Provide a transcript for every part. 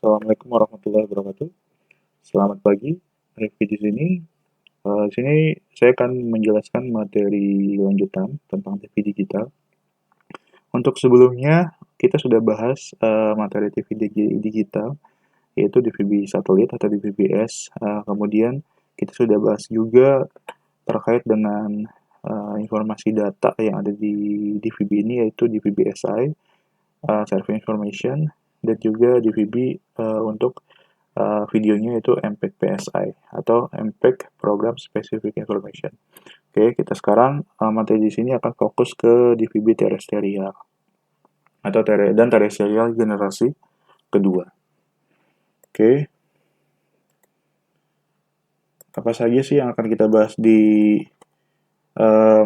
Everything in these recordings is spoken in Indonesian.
Assalamualaikum warahmatullahi wabarakatuh. Selamat pagi. Review di sini. Di sini saya akan menjelaskan materi lanjutan tentang TV digital. Untuk sebelumnya kita sudah bahas materi TV digital, yaitu DVB satelit atau DVB-S. Kemudian kita sudah bahas juga terkait dengan informasi data yang ada di DVB ini, yaitu DVB-SI, Server Information, dan juga DVB untuk videonya itu MPEG PSI atau MPEG Program Specific Information. Oke, kita sekarang materi di sini akan fokus ke DVB terestrial atau terestrial generasi kedua. Oke, apa saja sih yang akan kita bahas di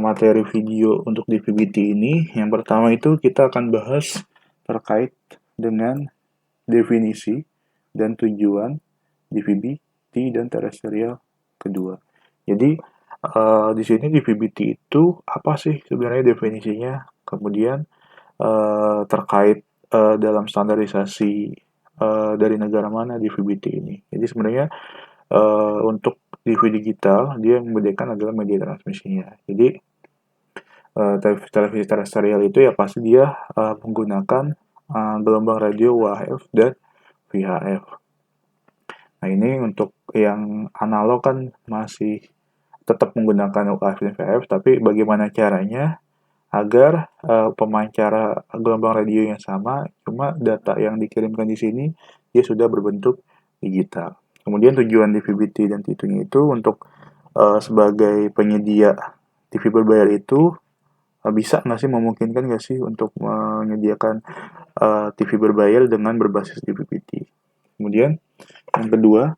materi video untuk DVB-T ini? Yang pertama itu kita akan bahas terkait dengan definisi dan tujuan DVB-T dan terestrial kedua. Jadi di sini DVB-T itu apa sih sebenarnya definisinya? Kemudian terkait dalam standarisasi dari negara mana DVB-T ini. Jadi sebenarnya untuk TV digital dia membedakan adalah media transmisinya. Jadi televisi terestrial itu ya pasti dia menggunakan gelombang radio UHF dan VHF. Nah ini untuk yang analog kan masih tetap menggunakan UHF dan VHF, tapi bagaimana caranya agar pemancar gelombang radio yang sama, cuma data yang dikirimkan di sini dia sudah berbentuk digital. Kemudian tujuan DVB-T dan T2-nya itu untuk sebagai penyedia TV berbayar itu bisa nggak sih, memungkinkan nggak sih untuk menyediakan TV berbayar dengan berbasis DVB-T. Kemudian yang kedua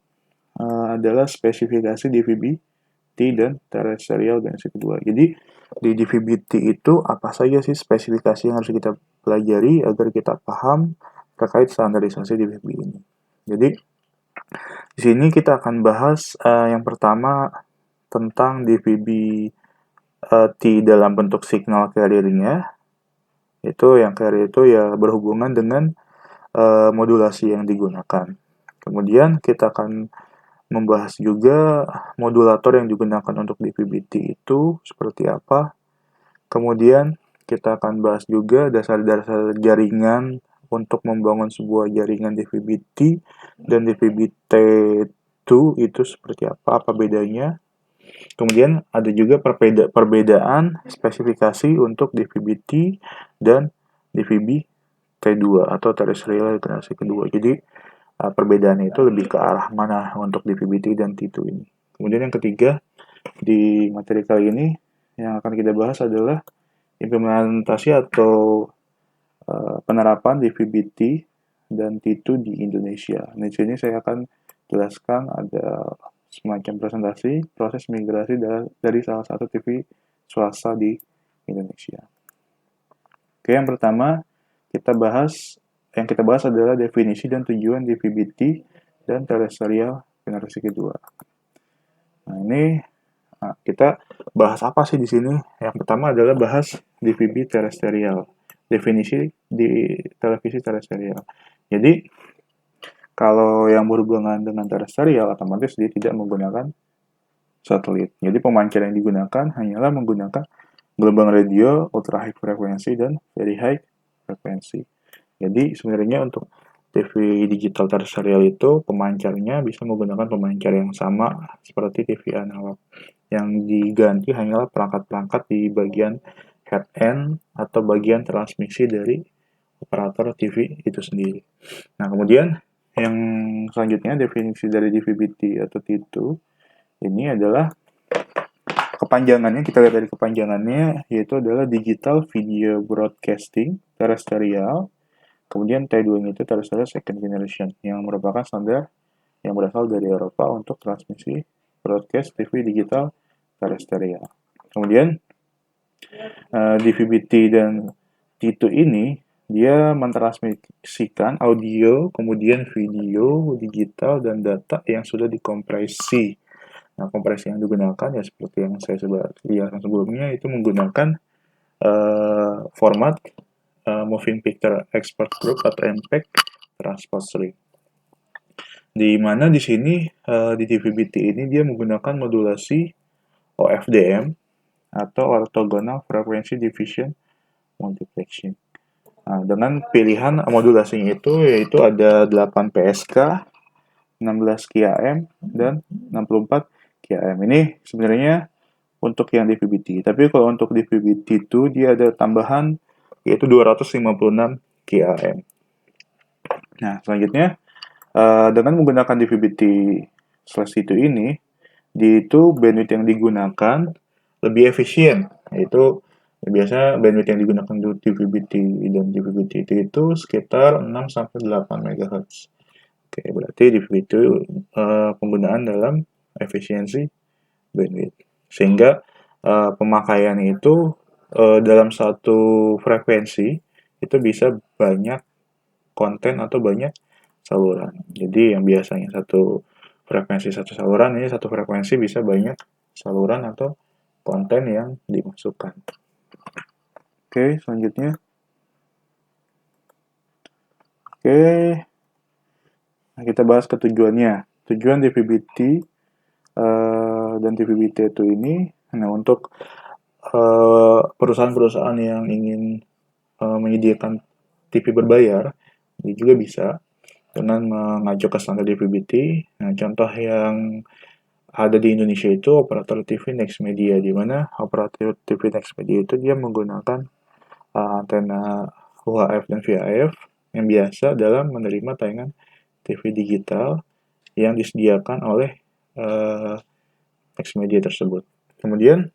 adalah spesifikasi DVB-T dan terestrial generasi kedua. Jadi di DVB-T itu apa saja sih spesifikasi yang harus kita pelajari agar kita paham terkait standarisasi DVB ini. Jadi di sini kita akan bahas yang pertama tentang DVB-T dalam bentuk signal carrier-nya. Itu yang carrier itu ya berhubungan dengan modulasi yang digunakan. Kemudian kita akan membahas juga modulator yang digunakan untuk DVB-T itu seperti apa. Kemudian kita akan bahas juga dasar-dasar jaringan untuk membangun sebuah jaringan DVB-T dan DVB-T2 itu seperti apa bedanya. Kemudian ada juga perbedaan spesifikasi untuk DVB-T dan DVB-T2 atau terestrial generasi kedua. Jadi perbedaannya itu lebih ke arah mana untuk DVB-T dan T2 ini. Kemudian yang ketiga, di materi kali ini yang akan kita bahas adalah implementasi atau penerapan DVB-T dan T2 di Indonesia. Di sini saya akan jelaskan ada semacam presentasi proses migrasi dari salah satu TV swasta di Indonesia. Oke, yang pertama yang kita bahas adalah definisi dan tujuan DVB-T dan terestrial generasi kedua. Nah, ini kita bahas apa sih di sini? Yang pertama adalah bahas DVB terestrial. Definisi di televisi terestrial. Jadi, kalau yang berhubungan dengan terestrial, otomatis dia tidak menggunakan satelit. Jadi, pemancar yang digunakan hanyalah menggunakan gelombang radio, ultra high frekuensi, dan very high frekuensi. Jadi sebenarnya untuk TV digital terestrial itu pemancarnya bisa menggunakan pemancar yang sama seperti TV analog. Yang diganti hanyalah perangkat-perangkat di bagian head-end atau bagian transmisi dari operator TV itu sendiri. Nah, kemudian yang selanjutnya definisi dari DVB-T atau T2 ini adalah kepanjangannya, kita lihat dari kepanjangannya, yaitu adalah Digital Video Broadcasting Terrestrial. Kemudian T2-nya itu Terrestrial Second Generation, yang merupakan standar yang berasal dari Eropa untuk transmisi broadcast TV digital terestrial. Kemudian DVB-T dan T2 ini dia mentransmisikan audio, kemudian video, digital, dan data yang sudah dikompresi. Nah, kompresi yang digunakan ya seperti yang saya jelaskan sebelumnya, itu menggunakan format Moving Picture Export Group atau MPEG Transport Stream. Di mana di sini di DVB-T ini dia menggunakan modulasi OFDM atau Orthogonal Frequency Division Multiplexing. Nah, dengan pilihan modulasinya itu yaitu ada 8 PSK, 16 QAM, dan 64 QAM. Ini sebenarnya untuk yang DVB-T. Tapi kalau untuk DVB-T itu dia ada tambahan yaitu 256 QAM. Nah, selanjutnya dengan menggunakan DVB-T/T ini, itu bandwidth yang digunakan lebih efisien, yaitu biasa bandwidth yang digunakan untuk DVB-T dan DVB-T itu sekitar 6 sampai 8 MHz. Oke, berarti DVB itu penggunaan dalam efisiensi bandwidth. Sehingga pemakaian itu dalam satu frekuensi itu bisa banyak konten atau banyak saluran. Jadi yang biasanya satu frekuensi satu saluran, ini satu frekuensi bisa banyak saluran atau konten yang dimasukkan. Oke, selanjutnya. Oke, nah kita bahas ke tujuannya. Tujuan DVB-T dan DVB-T itu ini, nah untuk perusahaan-perusahaan yang ingin menyediakan TV berbayar, ini juga bisa dengan mengacu ke standar DVB-T. Nah, contoh yang ada di Indonesia itu operator TV Next Media, di mana operator TV Next Media itu dia menggunakan antena UHF dan VHF yang biasa dalam menerima tayangan TV digital yang disediakan oleh Next Media tersebut. Kemudian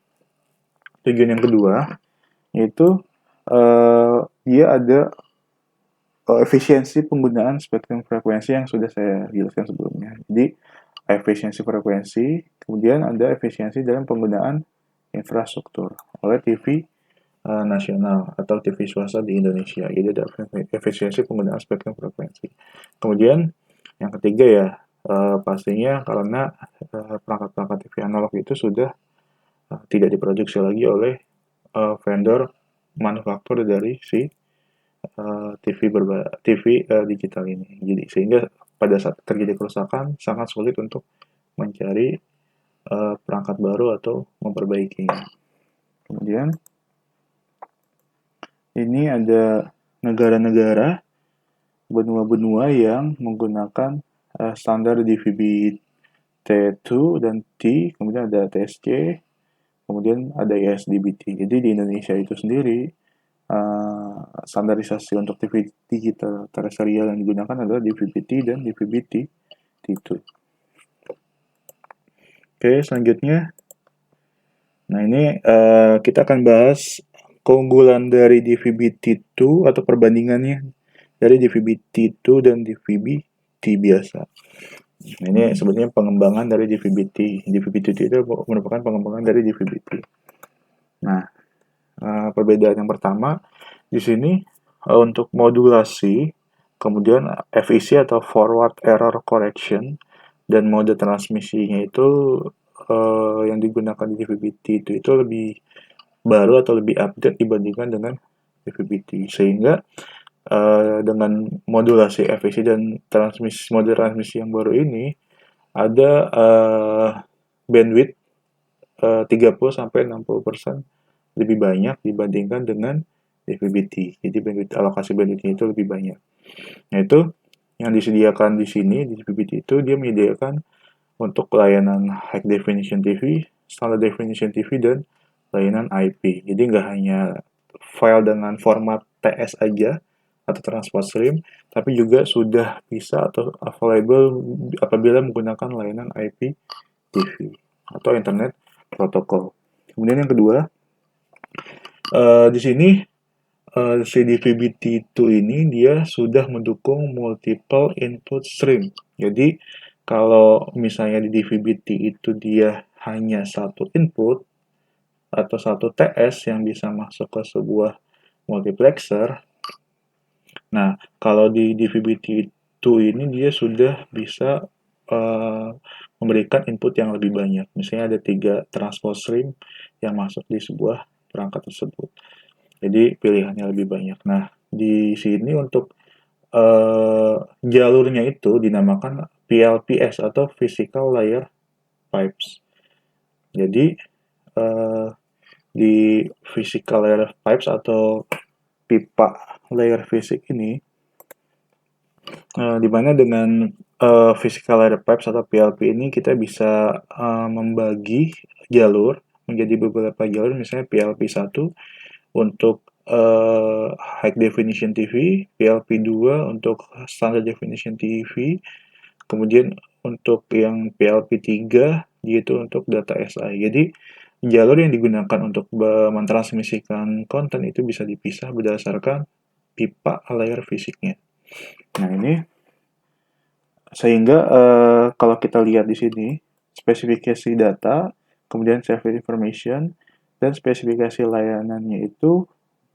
tujuan yang kedua yaitu dia ada efisiensi penggunaan spektrum frekuensi yang sudah saya jelaskan sebelumnya. Jadi efisiensi frekuensi, kemudian ada efisiensi dalam penggunaan infrastruktur oleh TV nasional atau TV swasta di Indonesia. Jadi ada efisiensi penggunaan spektrum frekuensi. Kemudian yang ketiga ya pastinya karena perangkat-perangkat TV analog itu sudah tidak diproduksi lagi oleh vendor manufaktur dari si TV digital ini. Jadi sehingga pada saat terjadi kerusakan sangat sulit untuk mencari perangkat baru atau memperbaikinya. Kemudian ini ada negara-negara benua-benua yang menggunakan standar DVB T2 dan T, kemudian ada TSC, kemudian ada ISDBT. Jadi di Indonesia itu sendiri standarisasi untuk TV digital terestrial yang digunakan adalah DVB-T dan DVB-T T2. Oke, selanjutnya. Nah, ini kita akan bahas keunggulan dari DVB-T2 atau perbandingannya dari DVB-T2 dan DVB-T biasa. Nah, ini sebenarnya pengembangan dari DVB-T. DVB-T itu merupakan pengembangan dari DVB-T. Nah, perbedaan yang pertama di sini untuk modulasi, kemudian FEC atau forward error correction, dan mode transmisinya itu yang digunakan di DVB-T itu lebih baru atau lebih update dibandingkan dengan DVB-T, sehingga dengan modulasi FEC dan mode transmisi yang baru ini ada bandwidth 30-60% lebih banyak dibandingkan dengan DVB-T. Jadi alokasi bandwidthnya itu lebih banyak. Nah, itu yang disediakan di sini di DVB-T itu dia menyediakan untuk layanan High Definition TV, Standard Definition TV, dan layanan IP. Jadi nggak hanya file dengan format TS aja atau transport stream, tapi juga sudah bisa atau available apabila menggunakan layanan IP TV atau Internet Protocol. Kemudian yang kedua, di sini si DVB-T2 ini dia sudah mendukung multiple input stream. Jadi kalau misalnya di DVB-T itu dia hanya satu input atau satu TS yang bisa masuk ke sebuah multiplexer. Nah, kalau di DVB-T2 ini dia sudah bisa memberikan input yang lebih banyak. Misalnya ada 3 transport stream yang masuk di sebuah perangkat tersebut. Jadi pilihannya lebih banyak. Nah, di sini untuk jalurnya itu dinamakan PLPS atau Physical Layer Pipes. Jadi di Physical Layer Pipes atau pipa layer fisik ini, di mana dengan Physical Layer Pipes atau PLP ini kita bisa membagi jalur menjadi beberapa jalur, misalnya PLP 1 untuk High Definition TV, PLP 2 untuk Standard Definition TV, kemudian untuk yang PLP 3 yaitu untuk data SI. Jadi jalur yang digunakan untuk mentransmisikan konten itu bisa dipisah berdasarkan pipa layer fisiknya. Nah ini sehingga kalau kita lihat di sini spesifikasi data, kemudian server information, dan spesifikasi layanannya itu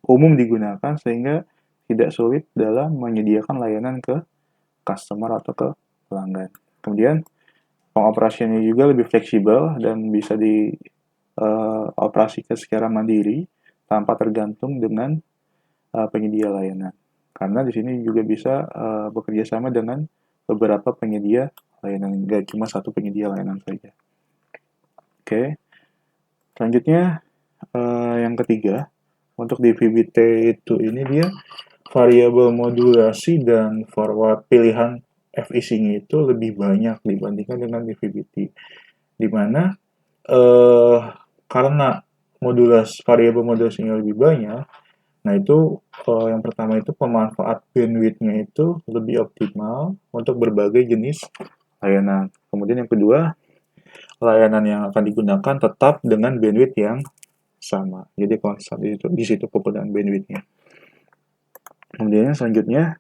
umum digunakan sehingga tidak sulit dalam menyediakan layanan ke customer atau ke pelanggan. Kemudian pengoperasiannya juga lebih fleksibel dan bisa dioperasikan secara mandiri tanpa tergantung dengan penyedia layanan. Karena di sini juga bisa bekerja sama dengan beberapa penyedia layanan, nggak cuma satu penyedia layanan saja. Oke, selanjutnya yang ketiga, untuk DVB-T itu ini dia variabel modulasi dan forward pilihan FEC-nya itu lebih banyak dibandingkan dengan DVB-T, di mana karena variabel modulasinya lebih banyak, nah itu yang pertama itu pemanfaat bandwidth-nya itu lebih optimal untuk berbagai jenis layanan. Kemudian yang kedua, layanan yang akan digunakan tetap dengan bandwidth yang sama. Jadi konsep di situ penggunaan bandwidth-nya. Kemudian selanjutnya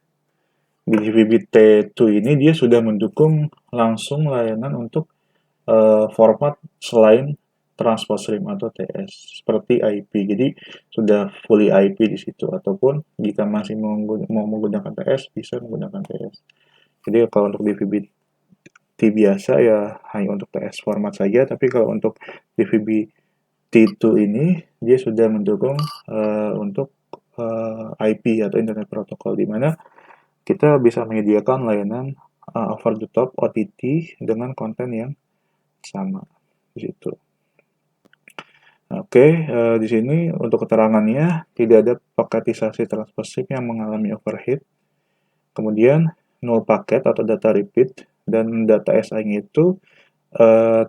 di DVB-T2 ini dia sudah mendukung langsung layanan untuk format selain transport stream atau TS seperti IP. Jadi sudah fully IP di situ, ataupun jika masih mau menggunakan TS bisa menggunakan TS. Jadi kalau untuk DVB-T biasa ya hanya untuk TS format saja, tapi kalau untuk DVB-T2 ini dia sudah mendukung untuk IP atau Internet Protocol, di mana kita bisa menyediakan layanan over the top OTT dengan konten yang sama di situ. Oke, di sini untuk keterangannya tidak ada paketisasi transport stream yang mengalami overhead. Kemudian null paket atau data repeat dan data SI-nya itu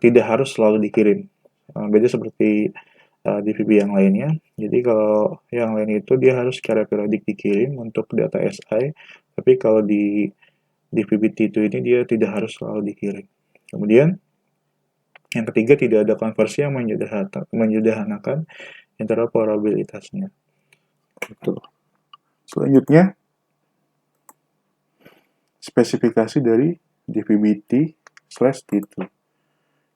tidak harus selalu dikirim. Beda seperti DVB yang lainnya. Jadi kalau yang lain itu dia harus secara periodik dikirim untuk data SI, tapi kalau di DVB-T2 ini dia tidak harus selalu dikirim. Kemudian yang ketiga, tidak ada konversi yang menyederhanakan interoperabilitasnya. Gitu. Selanjutnya, spesifikasi dari DVB-T/T2.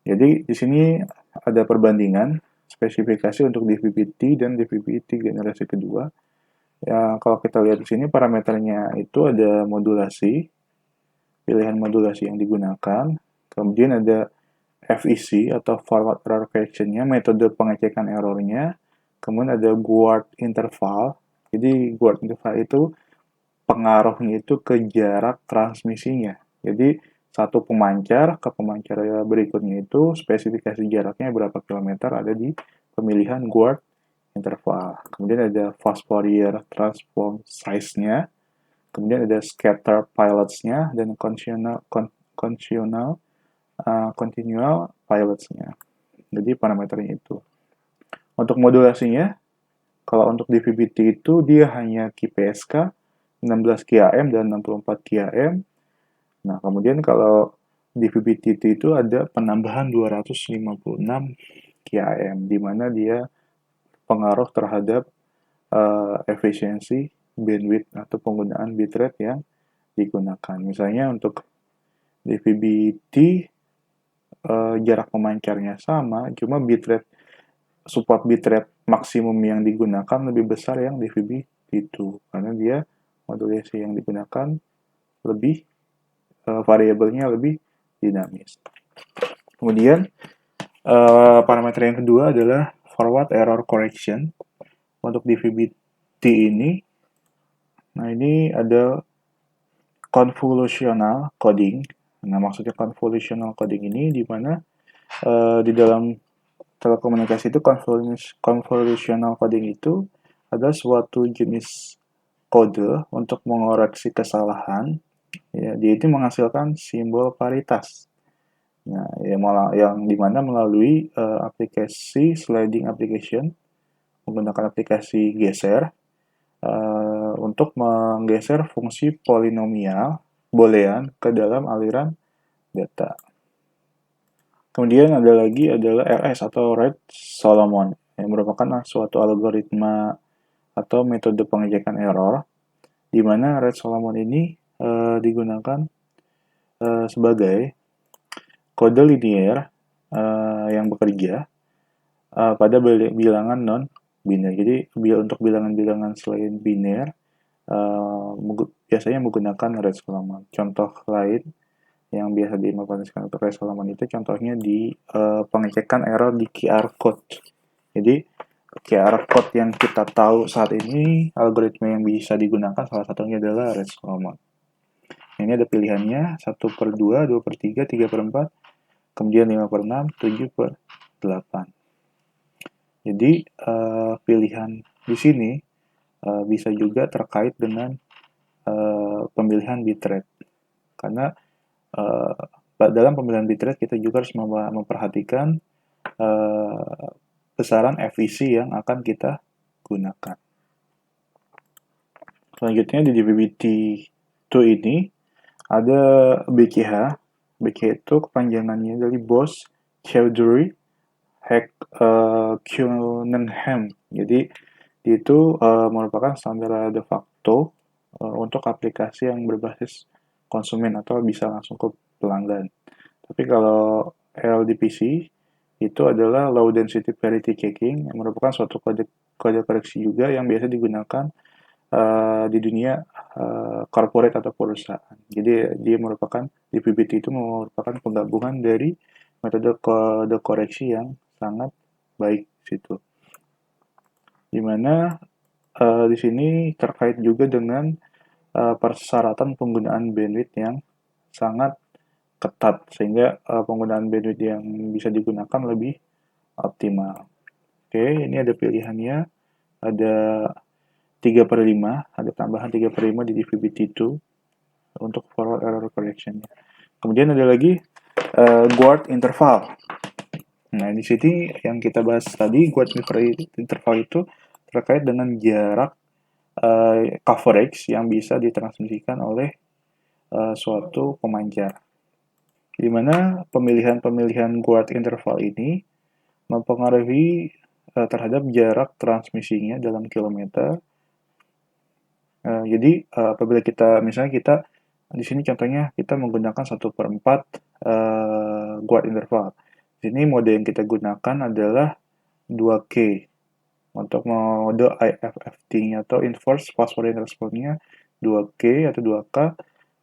Jadi di sini ada perbandingan spesifikasi untuk DVB-T dan DVB-T generasi kedua. Ya, kalau kita lihat di sini parameternya itu ada modulasi, pilihan modulasi yang digunakan, kemudian ada FEC atau forward error correction-nya, metode pengecekan errornya, kemudian ada guard interval. Jadi guard interval itu pengaruhnya itu ke jarak transmisinya. Jadi satu pemancar ke pemancar berikutnya itu spesifikasi jaraknya berapa kilometer ada di pemilihan guard interval. Kemudian ada fast Fourier transform size-nya, kemudian ada scatter pilots-nya dan continual pilots-nya. Jadi parameternya itu. Untuk modulasinya, kalau untuk DVB-T itu dia hanya QPSK 16 QAM dan 64 QAM. Nah, kemudian kalau DVB-T itu ada penambahan 256 QAM, di mana dia pengaruh terhadap efisiensi bandwidth atau penggunaan bitrate yang digunakan. Misalnya untuk DVB-T jarak pemancarnya sama, cuma support bitrate maksimum yang digunakan lebih besar yang DVB-T2 karena dia modulasi yang digunakan lebih variabelnya lebih dinamis. Kemudian parameter yang kedua adalah forward error correction untuk DVB-T ini. Nah, ini ada convolutional coding Nah, maksudnya convolutional coding ini di mana di dalam telekomunikasi itu convolutional coding itu ada suatu jenis kode untuk mengoreksi kesalahan, ya, dia itu menghasilkan simbol paritas. Nah, yang dimana melalui aplikasi sliding application, menggunakan aplikasi geser, untuk menggeser fungsi polinomial boolean ke dalam aliran data. Kemudian ada lagi adalah RS atau Reed-Solomon, yang merupakan suatu algoritma atau metode pengecekan error, di mana Reed-Solomon ini digunakan sebagai kode linier yang bekerja pada bilangan non-biner. Jadi untuk bilangan-bilangan selain biner, biasanya menggunakan Reed-Solomon. Contoh lain yang biasa diimplementasikan untuk Reed-Solomon itu contohnya di pengecekan error di QR code. Jadi QR code yang kita tahu saat ini, algoritma yang bisa digunakan salah satunya adalah Reed-Solomon. Ini ada pilihannya 1/2, 2/3, 3/4, kemudian 5/6, 7/8. Jadi pilihan di sini bisa juga terkait dengan pemilihan bitrate. Karena dalam pemilihan bitrate kita juga harus memperhatikan besaran FEC yang akan kita gunakan. Selanjutnya di DVB-T2 ini ada BCH. BCH itu kepanjangannya dari Bose, Chowdhury, Cunningham. Jadi itu merupakan standar de facto untuk aplikasi yang berbasis konsumen atau bisa langsung ke pelanggan. Tapi kalau LDPC itu adalah Low Density Parity Checking, yang merupakan suatu kode koreksi juga yang biasa digunakan di dunia corporate atau perusahaan. Jadi dia merupakan DVB-T itu merupakan penggabungan dari metode kode koreksi yang sangat baik situ. Dimana di sini terkait juga dengan persyaratan penggunaan bandwidth yang sangat ketat sehingga penggunaan bandwidth yang bisa digunakan lebih optimal. Oke, ini ada pilihannya, ada 3/5, ada tambahan 3/5 di DVB-T2 untuk forward error correction. Kemudian ada lagi guard interval. Nah, di sini yang kita bahas tadi, guard interval itu terkait dengan jarak coverage yang bisa ditransmisikan oleh suatu pemancar. Di mana pemilihan guard interval ini mempengaruhi terhadap jarak transmisinya dalam kilometer. Jadi apabila misalnya kita di sini contohnya kita menggunakan 1/4 guard interval. Di sini mode yang kita gunakan adalah 2K. Untuk mode IFFT-nya atau Inverse Fast Fourier Transform-nya 2K atau 2K.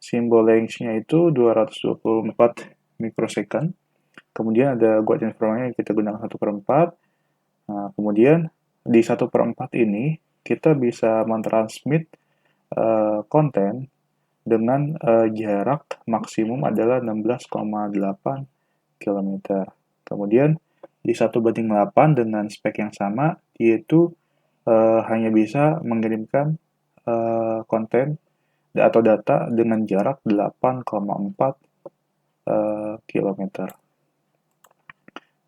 Simbol length-nya itu 224 mikrosecond. Kemudian ada guard interval-nya yang kita gunakan 1/4. Nah, kemudian di 1/4 ini kita bisa mentransmit konten dengan jarak maksimum adalah 16,8 km. Kemudian di 1/8 dengan spek yang sama, yaitu hanya bisa mengirimkan konten atau data dengan jarak 8,4 km.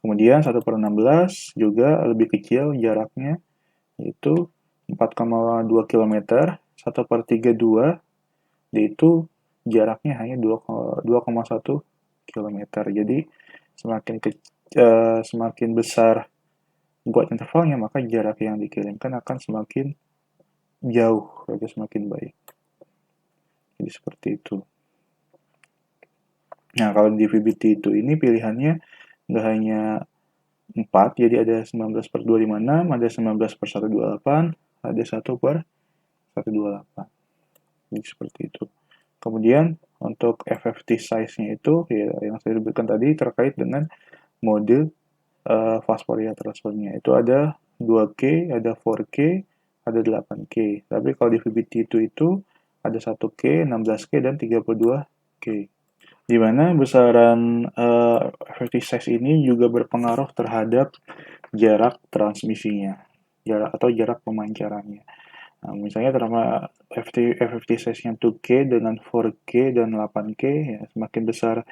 Kemudian 1/16 juga lebih kecil jaraknya, yaitu 4,2 km. 1/32 yaitu jaraknya hanya 2,1 km. Jadi semakin besar guard intervalnya, maka jarak yang dikirimkan akan semakin jauh, atau semakin baik. Jadi seperti itu. Nah, kalau di DVB-T2 ini pilihannya nggak hanya 4, jadi ada 19/256, ada 19/128, ada 1/128. Jadi seperti itu. Kemudian untuk FFT size-nya itu ya, yang saya sebutkan tadi terkait dengan mode fast Fourier transform-nya. Itu ada 2K, ada 4K, ada 8K. Tapi kalau di VBT2 itu ada 1K, 16K, dan 32K. di mana besaran effective size ini juga berpengaruh terhadap jarak transmisinya, jarak pemancarannya. Nah, misalnya terutama FFT size-nya 2K dengan 4K dan 8K, ya, semakin besar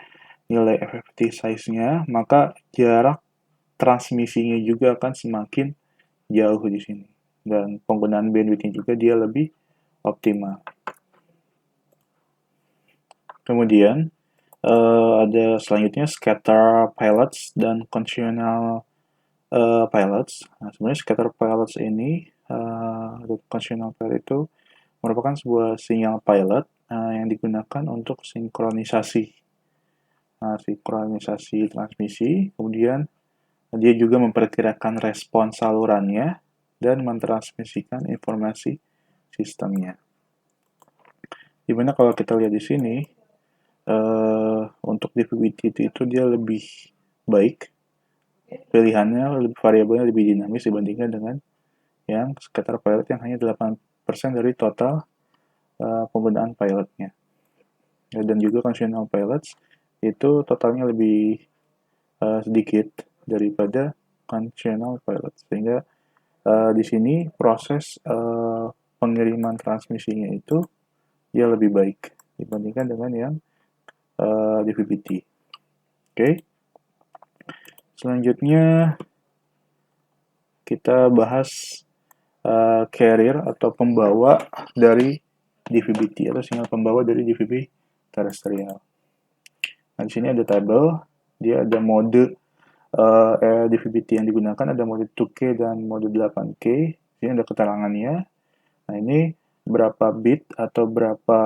nilai FFT size-nya, maka jarak transmisinya juga akan semakin jauh di sini. Dan penggunaan bandwidth-nya juga dia lebih optimal. Kemudian, ada selanjutnya scatter pilots dan conventional pilots. Nah, sebenarnya scatter pilots ini, conventional pilot itu merupakan sebuah sinyal pilot yang digunakan untuk sinkronisasi transmisi. Kemudian dia juga memperkirakan respon salurannya dan mentransmisikan informasi sistemnya. Dimana kalau kita lihat di sini, untuk DVB-T itu dia lebih baik, pilihannya variabelnya lebih dinamis dibandingkan dengan yang scatter pilot yang hanya 8% dari total penggunaan pilotnya. Dan juga conventional pilots itu totalnya lebih sedikit daripada conventional pilot, sehingga di sini proses pengiriman transmisinya itu dia lebih baik dibandingkan dengan yang DVB-T. Oke. Selanjutnya kita bahas carrier atau pembawa dari DVB-T atau sinyal pembawa dari DVB terestrial. Nah, di sini ada tabel, dia ada mode DVB-T yang digunakan, ada mode 2K dan mode 8K. Ini ada keterangannya. Nah, ini berapa bit atau berapa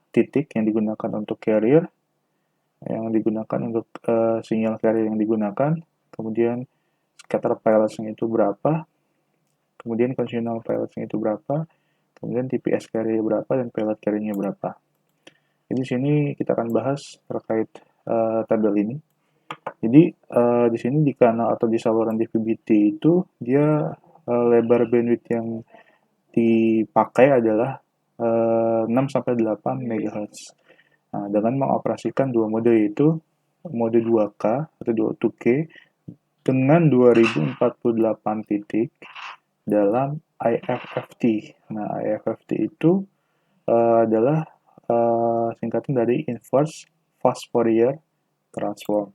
titik yang digunakan untuk carrier, yang digunakan untuk sinyal carrier yang digunakan, kemudian scatter pilots-nya itu berapa, kemudian conventional pilots-nya itu berapa, kemudian TPS carrier berapa, dan pilot carrier-nya berapa. Jadi di sini kita akan bahas terkait tabel ini. Jadi di sini di kanal atau di saluran DVB-T itu dia lebar bandwidth yang dipakai adalah 6-8 MHz. Nah, dengan mengoperasikan dua mode, yaitu mode 2K atau 2K dengan 2048 titik dalam IFFT. Nah, IFFT itu adalah singkatan dari Inverse Fast Fourier Transform.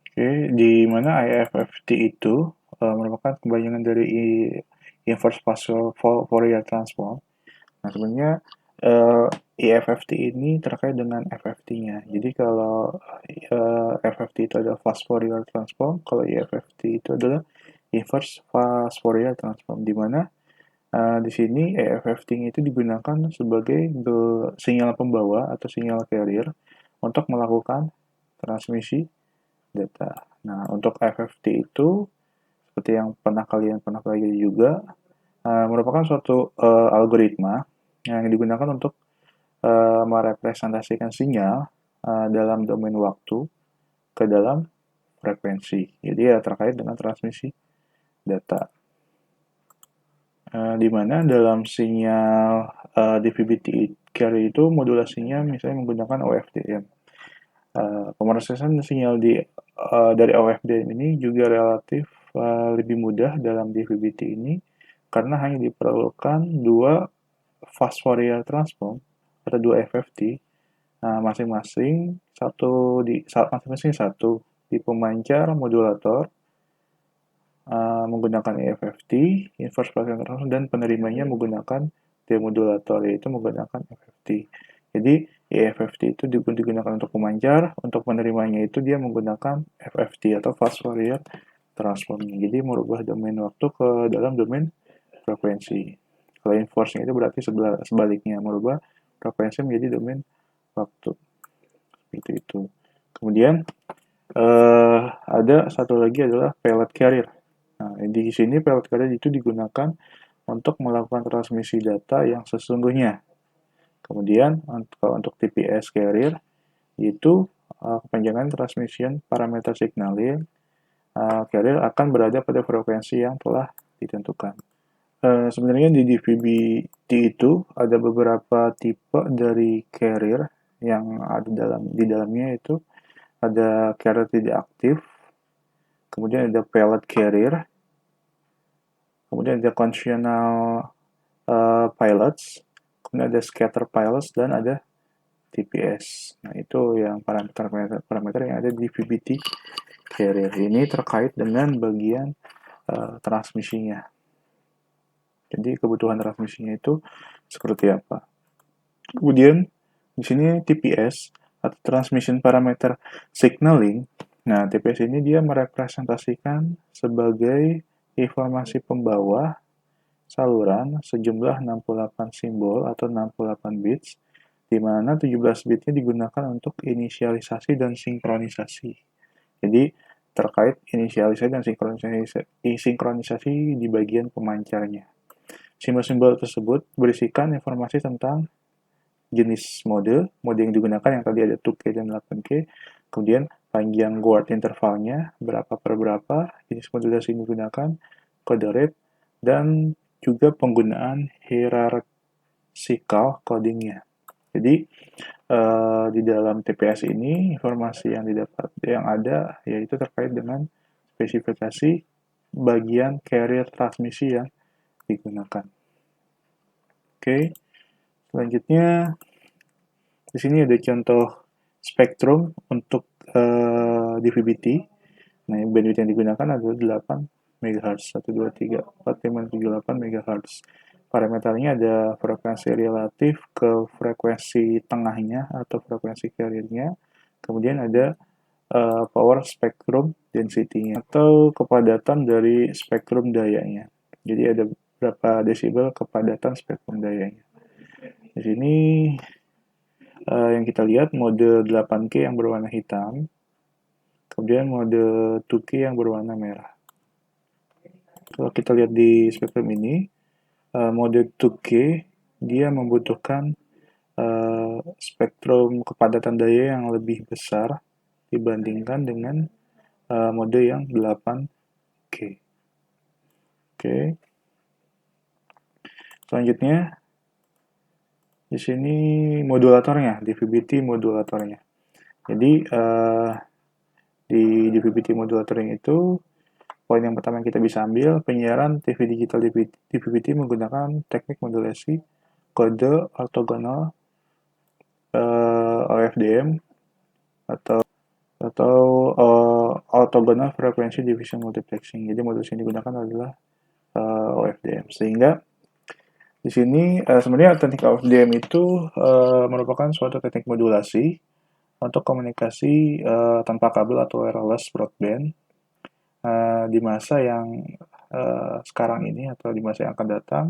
Oke, di mana IFFT itu merupakan kepanjangan dari Inverse Fast Fourier Transform. Nah, sebenarnya IFFT ini terkait dengan FFT-nya. Jadi kalau FFT itu adalah Fast Fourier Transform, kalau IFFT itu adalah Inverse Fast Fourier Transform, di mana di sini FFT itu digunakan sebagai sinyal pembawa atau sinyal carrier untuk melakukan transmisi data. Nah, untuk FFT itu seperti yang kalian pernah pelajari juga, merupakan suatu algoritma yang digunakan untuk merepresentasikan sinyal dalam domain waktu ke dalam frekuensi. Jadi ya terkait dengan transmisi data. Di mana dalam sinyal DVB-T carrier itu modulasinya misalnya menggunakan OFDM. Pemrosesan sinyal dari OFDM ini juga relatif lebih mudah dalam DVB-T ini karena hanya diperlukan dua fast Fourier transform atau dua FFT masing-masing satu di pemancar modulator menggunakan EFFT, inverse Fourier transform, dan penerimanya menggunakan demodulator, yaitu menggunakan FFT. Jadi EFFT itu digunakan untuk pemancar, untuk penerimanya itu dia menggunakan FFT atau fast Fourier transform. Jadi merubah domain waktu ke dalam domain frekuensi. Kalau inverse-nya itu berarti sebaliknya, merubah frekuensi menjadi domain waktu. Seperti itu. Kemudian ada satu lagi adalah pilot carrier. Nah, di sini pilot carrier itu digunakan untuk melakukan transmisi data yang sesungguhnya. Kemudian kalau untuk TPS carrier itu kepanjangan transmission parameter signaling, carrier akan berada pada frekuensi yang telah ditentukan. Sebenarnya di DVB-T itu ada beberapa tipe dari carrier yang ada di dalamnya itu ada carrier tidak aktif, kemudian ada payload carrier, kemudian ada conventional pilots, kemudian ada scatter pilots, dan ada TPS. Nah, itu yang parameter yang ada di VBT carrier. Ini terkait dengan bagian transmisinya. Jadi kebutuhan transmisinya itu seperti apa. Kemudian di sini TPS atau Transmission Parameter Signaling. Nah, TPS ini dia merepresentasikan sebagai informasi pembawa saluran sejumlah 68 simbol atau 68 bits, di mana 17 bitnya digunakan untuk inisialisasi dan sinkronisasi. Jadi, terkait inisialisasi dan sinkronisasi di bagian pemancarnya. Simbol-simbol tersebut berisikan informasi tentang jenis mode yang digunakan yang tadi ada 2K dan 8K, kemudian panjang guard intervalnya, berapa per berapa, jenis modulasi yang digunakan, kode rate, dan juga penggunaan hierarchical codingnya. Jadi di dalam TPS ini informasi yang ada yaitu terkait dengan spesifikasi bagian carrier transmisi yang digunakan. Oke, selanjutnya di sini ada contoh spektrum untuk DVB-T. Nah, bandwidth yang digunakan adalah 8 MHz, 1, 2, 3, 4, 5, 7, 8 MHz. Parameternya ada frekuensi relatif ke frekuensi tengahnya atau frekuensi carrier-nya. Kemudian ada power spectrum density-nya atau kepadatan dari spektrum dayanya. Jadi ada berapa desibel kepadatan spektrum dayanya. Di sini yang kita lihat mode 8K yang berwarna hitam, kemudian mode 2K yang berwarna merah. Kalau kita lihat di spektrum ini, mode 2K dia membutuhkan spektrum kepadatan daya yang lebih besar dibandingkan dengan mode yang 8K. Oke. Selanjutnya di sini modulatornya, DVB-T modulatornya. Jadi di DVB-T modulatornya itu poin yang pertama yang kita bisa ambil, penyiaran TV digital DVB-T menggunakan teknik modulasi kode ortogonal OFDM atau orthogonal frequency division multiplexing. Jadi modulasi yang digunakan adalah OFDM. Sehingga di sini sebenarnya teknik OFDM itu merupakan suatu teknik modulasi untuk komunikasi tanpa kabel atau wireless broadband di masa yang sekarang ini atau di masa yang akan datang,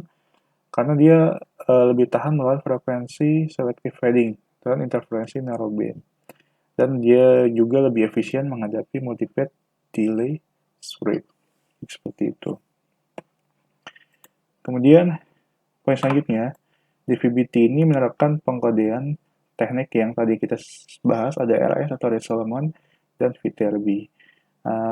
karena dia lebih tahan melawan frekuensi selective fading dan interferensi narrowband. Dan dia juga lebih efisien menghadapi multipath delay spread. Seperti itu. Kemudian, poin selanjutnya, DVB-T ini menerapkan pengkodean teknik yang tadi kita bahas, ada RS atau Reed Solomon dan Viterbi.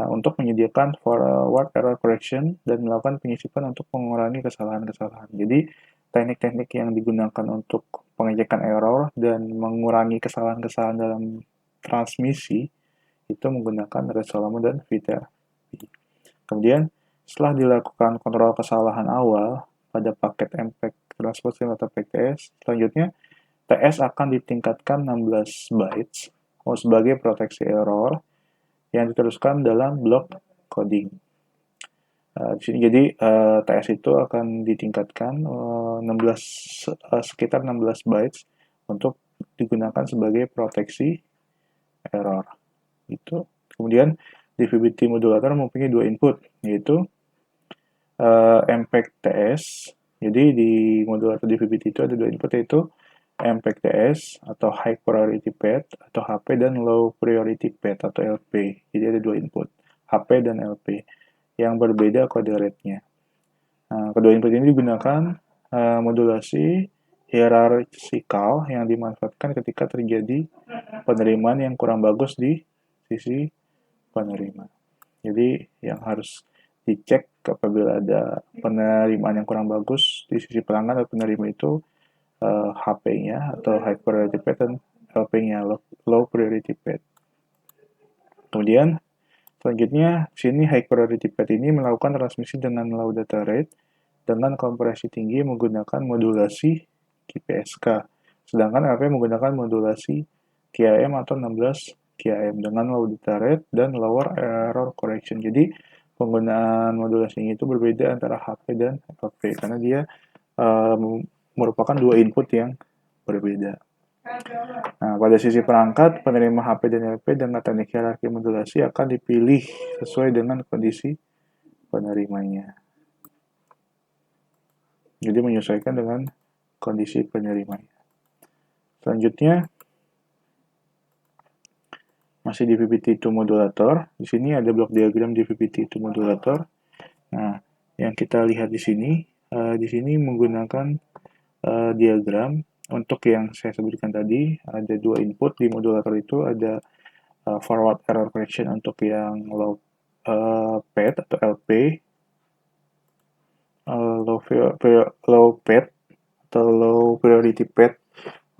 Untuk menyediakan forward error correction dan melakukan penyisipan untuk mengurangi kesalahan-kesalahan. Jadi, teknik-teknik yang digunakan untuk pengecekan error dan mengurangi kesalahan-kesalahan dalam transmisi itu menggunakan Reed Solomon dan Viterbi. Kemudian, setelah dilakukan kontrol kesalahan awal pada paket MPEG transport stream atau PTS, selanjutnya TS akan ditingkatkan 16 bytes sebagai proteksi error yang diteruskan dalam blok coding. Jadi TS itu akan ditingkatkan sekitar 16 bytes untuk digunakan sebagai proteksi error. Itu. Kemudian DVB-T modulator mempunyai dua input, yaitu MPEG TS. Jadi di modulator DVB-T itu ada dua input, yaitu MPEG TS atau High Priority Path atau HP dan Low Priority Path atau LP. Jadi ada dua input, HP dan LP, yang berbeda kode rate-nya. Kedua input ini digunakan modulasi hierarchical yang dimanfaatkan ketika terjadi penerimaan yang kurang bagus di sisi penerima. Jadi yang harus dicek apabila ada penerimaan yang kurang bagus di sisi pelanggan atau penerima itu HP-nya atau High Priority Path dan LP-nya, low priority path. Kemudian selanjutnya sini high priority path ini melakukan transmisi dengan low data rate dengan kompresi tinggi menggunakan modulasi QPSK. Sedangkan LP menggunakan modulasi QAM atau 16 QAM dengan low data rate dan lower error correction. Jadi penggunaan modulasi itu berbeda antara HP dan LP karena dia merupakan dua input yang berbeda. Nah, pada sisi perangkat, penerima HP dan LP dengan teknik hierarki modulasi akan dipilih sesuai dengan kondisi penerimanya. Jadi menyesuaikan dengan kondisi penerimanya. Selanjutnya, masih di VBT2 modulator. Di sini ada blok diagram di VBT2 modulator. Nah, yang kita lihat di sini menggunakan diagram untuk yang saya sebutkan tadi. Ada dua input di modulator itu, ada forward error correction untuk yang low path atau LP, low path atau low priority path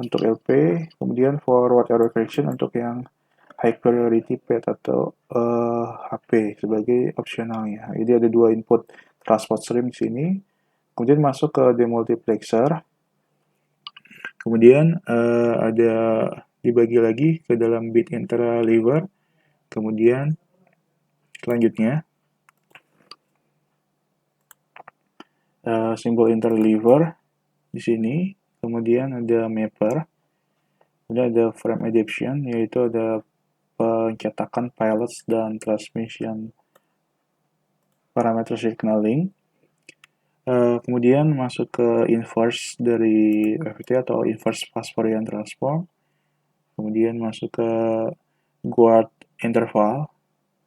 untuk LP, kemudian forward error correction untuk yang high priority path atau HP sebagai opsionalnya. Jadi ada dua input transport stream di sini. Kemudian masuk ke demultiplexer. Kemudian ada dibagi lagi ke dalam bit interleaver. Kemudian selanjutnya simbol interleaver di sini. Kemudian ada mapper. Kemudian ada frame adaptation, yaitu ada pencetakan pilots dan transmission parameter signaling. Kemudian masuk ke inverse dari FT atau inverse fast Fourier transform. Kemudian masuk ke guard interval.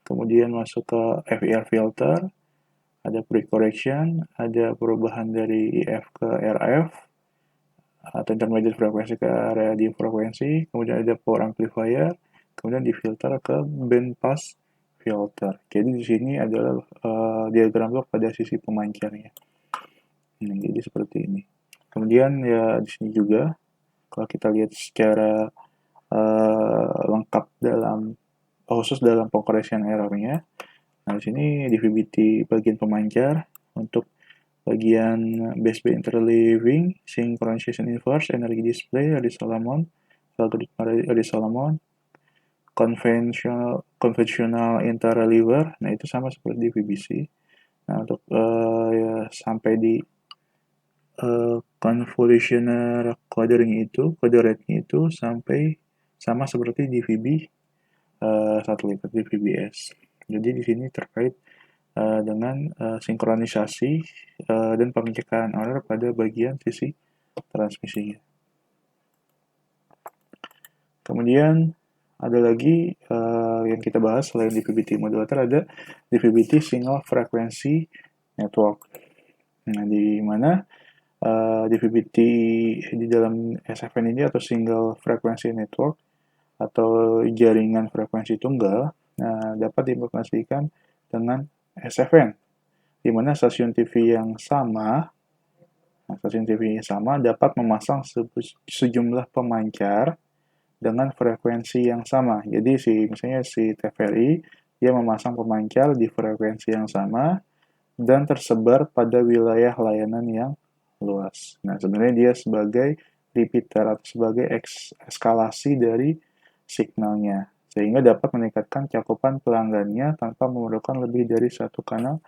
Kemudian masuk ke FER filter. Ada pre-correction, ada perubahan dari EF ke RF atau intermediate frekuensi ke radio frekuensi. Kemudian ada power amplifier. Kemudian difilter ke band pass filter. Jadi di sini adalah diagram blok pada sisi pemancarnya. Nah, jadi seperti ini. Kemudian ya di sini juga kalau kita lihat secara lengkap khusus dalam pengkoreksian errornya. Nah, di sini di VBT bagian pemancar untuk bagian baseband interleaving, synchronization inverse, energy display, Eddie Solomon, Eddie Solomon, conventional interleaver. Nah, itu sama seperti di VBC. Nah, untuk ya, sampai di convolutional codering itu, kode rate-nya itu sampai sama seperti di VB satelit di VBS. Jadi di sini terkait dengan sinkronisasi dan pengecekan error pada bagian sisi transmisinya. Kemudian ada lagi yang kita bahas selain di VBT modulator, ada di VBT single frequency network. Nah, di mana di VBT di dalam SFN ini atau single frequency network atau jaringan frekuensi tunggal dapat diimplementasikan dengan SFN, di mana stasiun TV yang sama dapat memasang sejumlah pemancar dengan frekuensi yang sama. Jadi misalnya si TVRI dia memasang pemancar di frekuensi yang sama dan tersebar pada wilayah layanan yang luas. Nah, sebenarnya dia sebagai repeater atau sebagai eskalasi dari signalnya, sehingga dapat meningkatkan cakupan pelanggannya tanpa memerlukan lebih dari satu kanal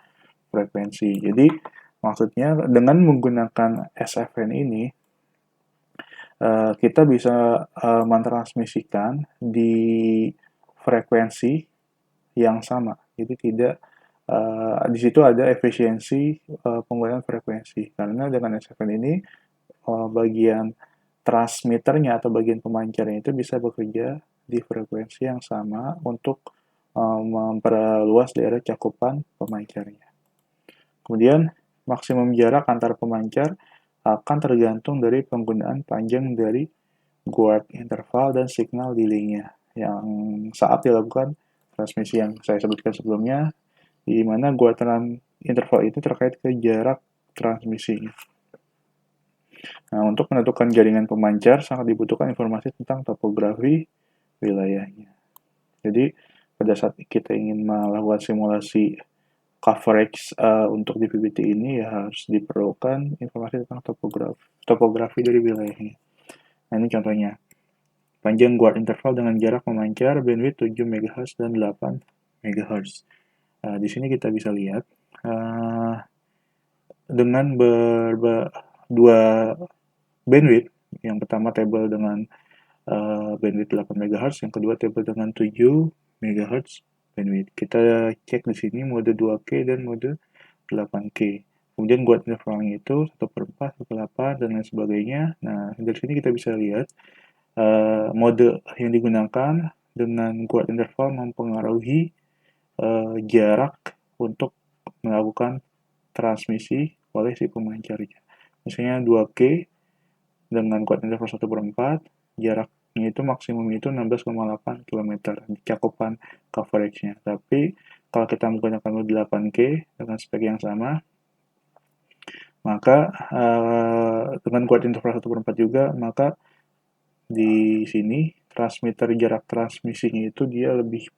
frekuensi. Jadi, maksudnya dengan menggunakan SFN ini, kita bisa mentransmisikan di frekuensi yang sama. Jadi tidak di situ ada efisiensi penggunaan frekuensi. Karena dengan SFN ini bagian transmitternya atau bagian pemancarnya itu bisa bekerja di frekuensi yang sama untuk memperluas daerah cakupan pemancarnya. Kemudian maksimum jarak antar pemancar akan tergantung dari penggunaan panjang dari guard interval dan signal delay-nya yang saat dilakukan transmisi yang saya sebutkan sebelumnya, di mana guard interval itu terkait ke jarak transmisinya. Nah, untuk menentukan jaringan pemancar sangat dibutuhkan informasi tentang topografi wilayahnya. Jadi, pada saat kita ingin melakukan simulasi coverage untuk di PBT ini ya harus diperlukan informasi tentang topografi dari wilayahnya. Nah, ini contohnya. Panjang guard interval dengan jarak memancar bandwidth 7 MHz dan 8 MHz. Di sini kita bisa lihat dengan dua bandwidth. Yang pertama table dengan bandwidth 8 MHz, yang kedua table dengan 7 MHz bandwidth. Kita cek di sini mode 2K dan mode 8K. Kemudian guard intervalnya itu 1/4, 1/8, dan lain sebagainya. Nah, dari sini kita bisa lihat mode yang digunakan dengan guard interval mempengaruhi jarak untuk melakukan transmisi oleh si pemancarnya. Misalnya 2K dengan guard interval 1/4, jaraknya itu maksimum itu 16,8 km cakupan coveragenya. Tapi kalau kita menggunakan mode 8K dengan spek yang sama, maka dengan guard interval 1/4 juga, maka di sini transmitter jarak transmisinya itu dia lebih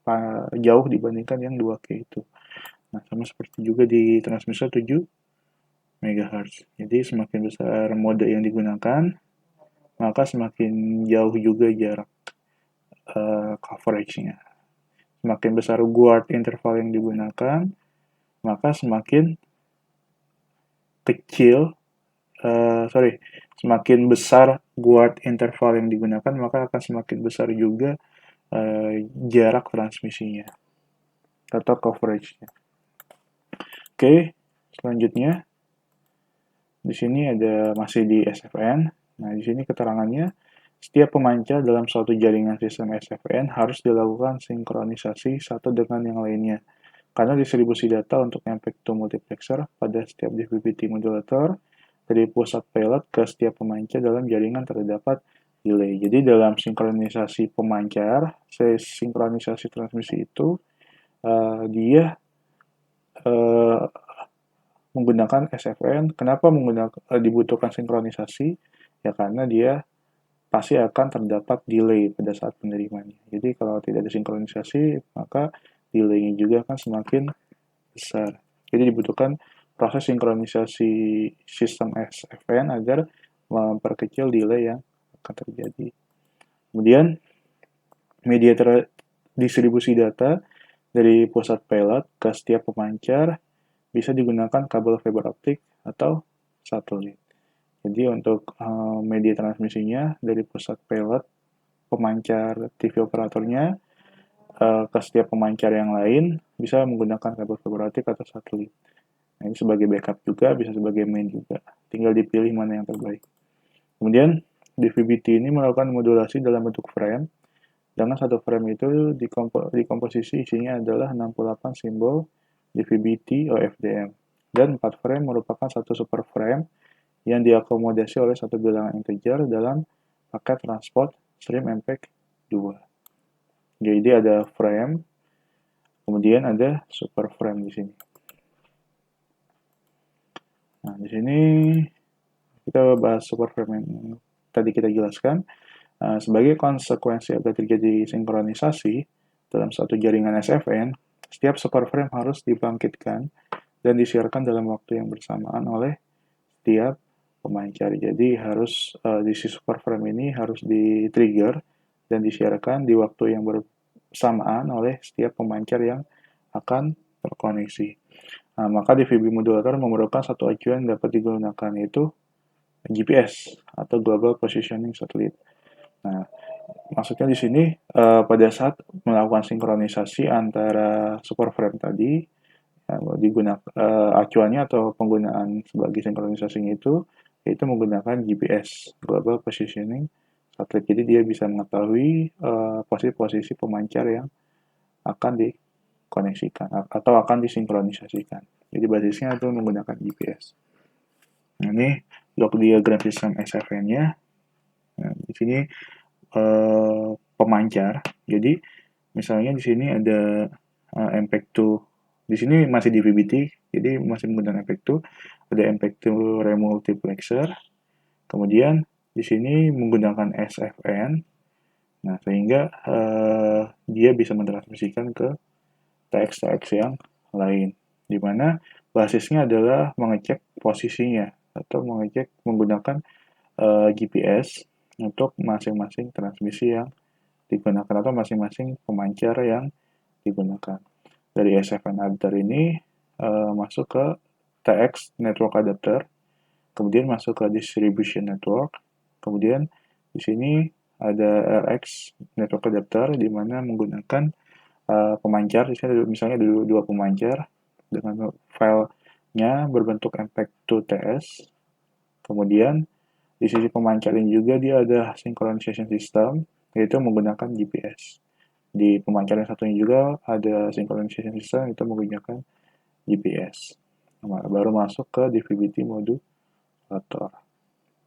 jauh dibandingkan yang 2K itu. Nah, sama seperti juga di transmitter 7 MHz. Jadi semakin besar mode yang digunakan, maka semakin jauh juga jarak coveragenya. Semakin besar guard interval yang digunakan, maka semakin kecil, semakin besar guard interval yang digunakan, maka akan semakin besar juga jarak transmisinya atau coveragenya. Oke, selanjutnya di sini ada masih di SFN. Nah, di sini keterangannya, setiap pemancar dalam suatu jaringan sistem SFN harus dilakukan sinkronisasi satu dengan yang lainnya. Karena distribusi data untuk MPEG-2 multiplexer pada setiap DVB-T modulator dari pusat pilot ke setiap pemancar dalam jaringan terdapat delay. Jadi dalam sinkronisasi pemancar, sinkronisasi transmisi itu dia menggunakan SFN. Kenapa dibutuhkan sinkronisasi? Ya karena dia pasti akan terdapat delay pada saat penerimaannya. Jadi kalau tidak ada sinkronisasi, maka delay-nya juga akan semakin besar. Jadi dibutuhkan proses sinkronisasi sistem SFN agar memperkecil delay yang akan terjadi. Kemudian media distribusi data dari pusat pilot ke setiap pemancar bisa digunakan kabel fiber optik atau satelit. Jadi untuk media transmisinya dari pusat pilot pemancar TV operatornya ke setiap pemancar yang lain bisa menggunakan kabel fiber optik atau satelit. Nah, ini sebagai backup juga, bisa sebagai main juga. Tinggal dipilih mana yang terbaik. Kemudian DVB-T ini melakukan modulasi dalam bentuk frame. Dengan satu frame itu dikomposisi isinya adalah 68 simbol DVB-T OFDM. Dan 4 frame merupakan satu super frame yang diakomodasi oleh satu bilangan integer dalam paket transport stream MPEG 2. Jadi ada frame, kemudian ada super frame di sini. Nah, di sini kita bahas super frame yang tadi kita jelaskan. Sebagai konsekuensi agar terjadi sinkronisasi dalam satu jaringan SFN, setiap super frame harus dibangkitkan dan disiarkan dalam waktu yang bersamaan oleh setiap pemancar. Jadi harus di super frame ini harus di-trigger dan disiarkan di waktu yang bersamaan oleh setiap pemancar yang akan terkoneksi. Nah, maka DVB modulator memerlukan satu acuan yang dapat digunakan, yaitu GPS atau Global Positioning Satellite. Nah, maksudnya di sini pada saat melakukan sinkronisasi antara super frame tadi, digunakan acuannya atau penggunaan sebagai sinkronisasinya itu yaitu menggunakan GPS Global Positioning Satellite. Jadi dia bisa mengetahui posisi-posisi pemancar yang akan dikoneksikan atau akan disinkronisasikan. Jadi basisnya itu menggunakan GPS. Nah, ini block diagram sistem SFN-nya. Nah, di sini pemancar. Jadi misalnya di sini ada MPEG-2. Di sini masih DVB-T, jadi masih menggunakan MPEG-2. Ada MPEG-2 remultiplexer. Kemudian di sini menggunakan SFN, nah sehingga dia bisa mentransmisikan ke TX-TX yang lain, di mana basisnya adalah mengecek posisinya atau mengecek menggunakan GPS untuk masing-masing transmisi yang digunakan atau masing-masing pemancar yang digunakan. Dari SFN adapter ini masuk ke TX network adapter, kemudian masuk ke distribution network, kemudian di sini ada RX network adapter di mana menggunakan pemancar. Di sini misalnya ada dua pemancar dengan filenya berbentuk MPEG-2 TS. Kemudian di sisi pemancar ini juga dia ada synchronization system, yaitu menggunakan GPS. Di pemancar yang satunya juga ada synchronization system, itu menggunakan GPS. Baru masuk ke DVB-T modulator.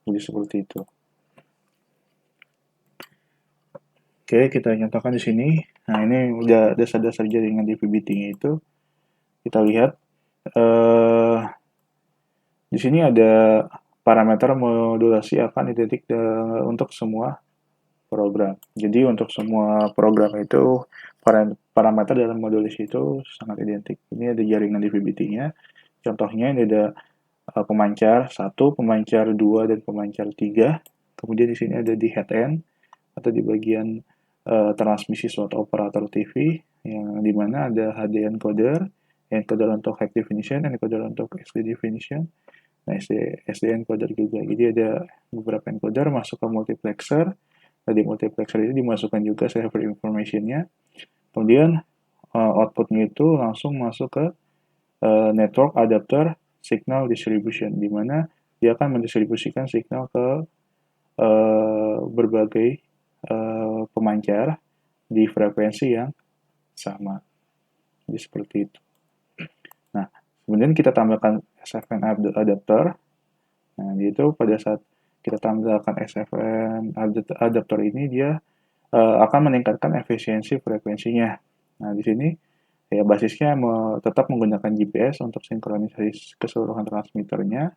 Jadi seperti itu. Oke, kita nyatakan di sini. Nah, ini udah dasar-dasar jaringan DVB-T-nya itu. Kita lihat. Di sini ada parameter modulasi akan identik untuk semua program. Jadi untuk semua program itu parameter dalam modulasi itu sangat identik. Ini ada jaringan DVB-T-nya. Contohnya ini ada pemancar 1, pemancar 2, dan pemancar 3. Kemudian di sini ada di head end atau di bagian transmisi suatu operator TV yang dimana ada HD encoder, encoder untuk high definition, encoder untuk SD definition. Nah, SD encoder juga. Jadi ada beberapa encoder masuk ke multiplexer. Di multiplexer ini dimasukkan juga server information-nya. Kemudian output-nya itu langsung masuk ke network adapter signal distribution, di mana dia akan mendistribusikan signal ke berbagai pemancar di frekuensi yang sama. Jadi seperti itu. Nah, kemudian kita tambahkan SFN adapter. Nah, itu pada saat kita tambahkan SFN adapter ini, dia akan meningkatkan efisiensi frekuensinya. Nah, di sini ya basisnya tetap menggunakan GPS untuk sinkronisasi keseluruhan transmitternya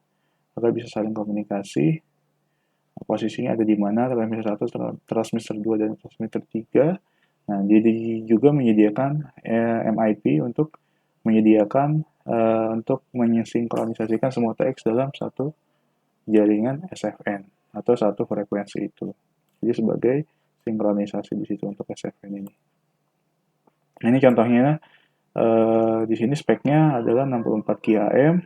agar bisa saling komunikasi. Posisinya ada di mana transmitter 1, transmitter 2, dan transmitter 3. Nah, jadi juga menyediakan MIP untuk menyediakan untuk mensinkronisasikan semua TX dalam satu jaringan SFN atau satu frekuensi itu. Jadi sebagai sinkronisasi di situ untuk SFN ini. Nah, ini contohnya di sini speknya adalah 64 QAM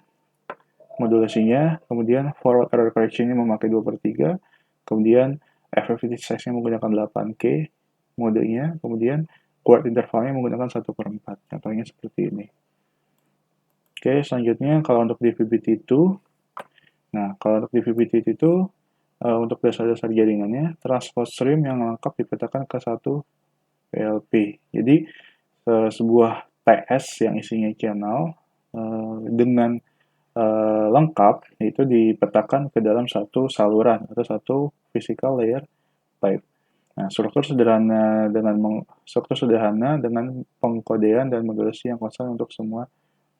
modulasinya, kemudian forward error correction-nya memakai 2/3, kemudian FFT size-nya menggunakan 8K modenya, kemudian guard intervalnya menggunakan 1/4. Contohnya seperti ini. Oke, selanjutnya kalau untuk DVB-T2, nah kalau untuk DVB-T2 itu untuk dasar-dasar jaringannya, transport stream yang lengkap dipetakan ke satu PLP. Jadi sebuah TS yang isinya channel dengan lengkap itu dipetakan ke dalam satu saluran atau satu physical layer pipe. Nah, struktur sederhana dengan pengkodean dan modulasi yang konstan untuk semua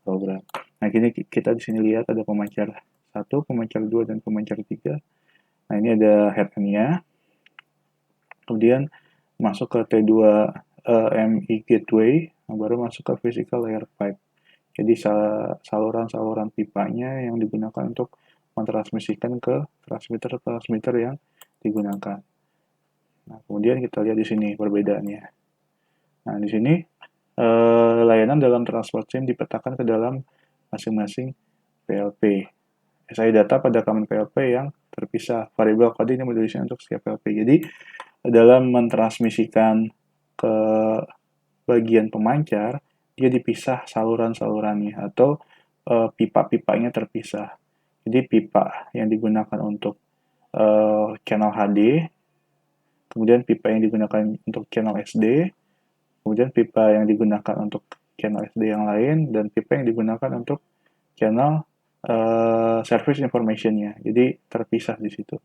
program. Nah, kini kita di sini lihat ada pemancar 1, pemancar 2, dan pemancar 3. Nah, ini ada head-nya. Kemudian masuk ke T2 MI gateway, baru masuk ke physical layer pipe. Jadi saluran-saluran pipanya yang digunakan untuk mentransmisikan ke transmitter-transmitter yang digunakan. Nah, kemudian kita lihat di sini perbedaannya. Nah, di sini layanan dalam transport stream dipetakan ke dalam masing-masing PLP. SI data pada common PLP yang terpisah. Variable code ini modulasi untuk setiap PLP. Jadi, dalam mentransmisikan ke bagian pemancar, dia dipisah saluran-salurannya atau pipa-pipanya terpisah. Jadi pipa yang digunakan untuk channel HD, kemudian pipa yang digunakan untuk channel SD, kemudian pipa yang digunakan untuk channel SD yang lain, dan pipa yang digunakan untuk channel service information-nya. Jadi terpisah di situ,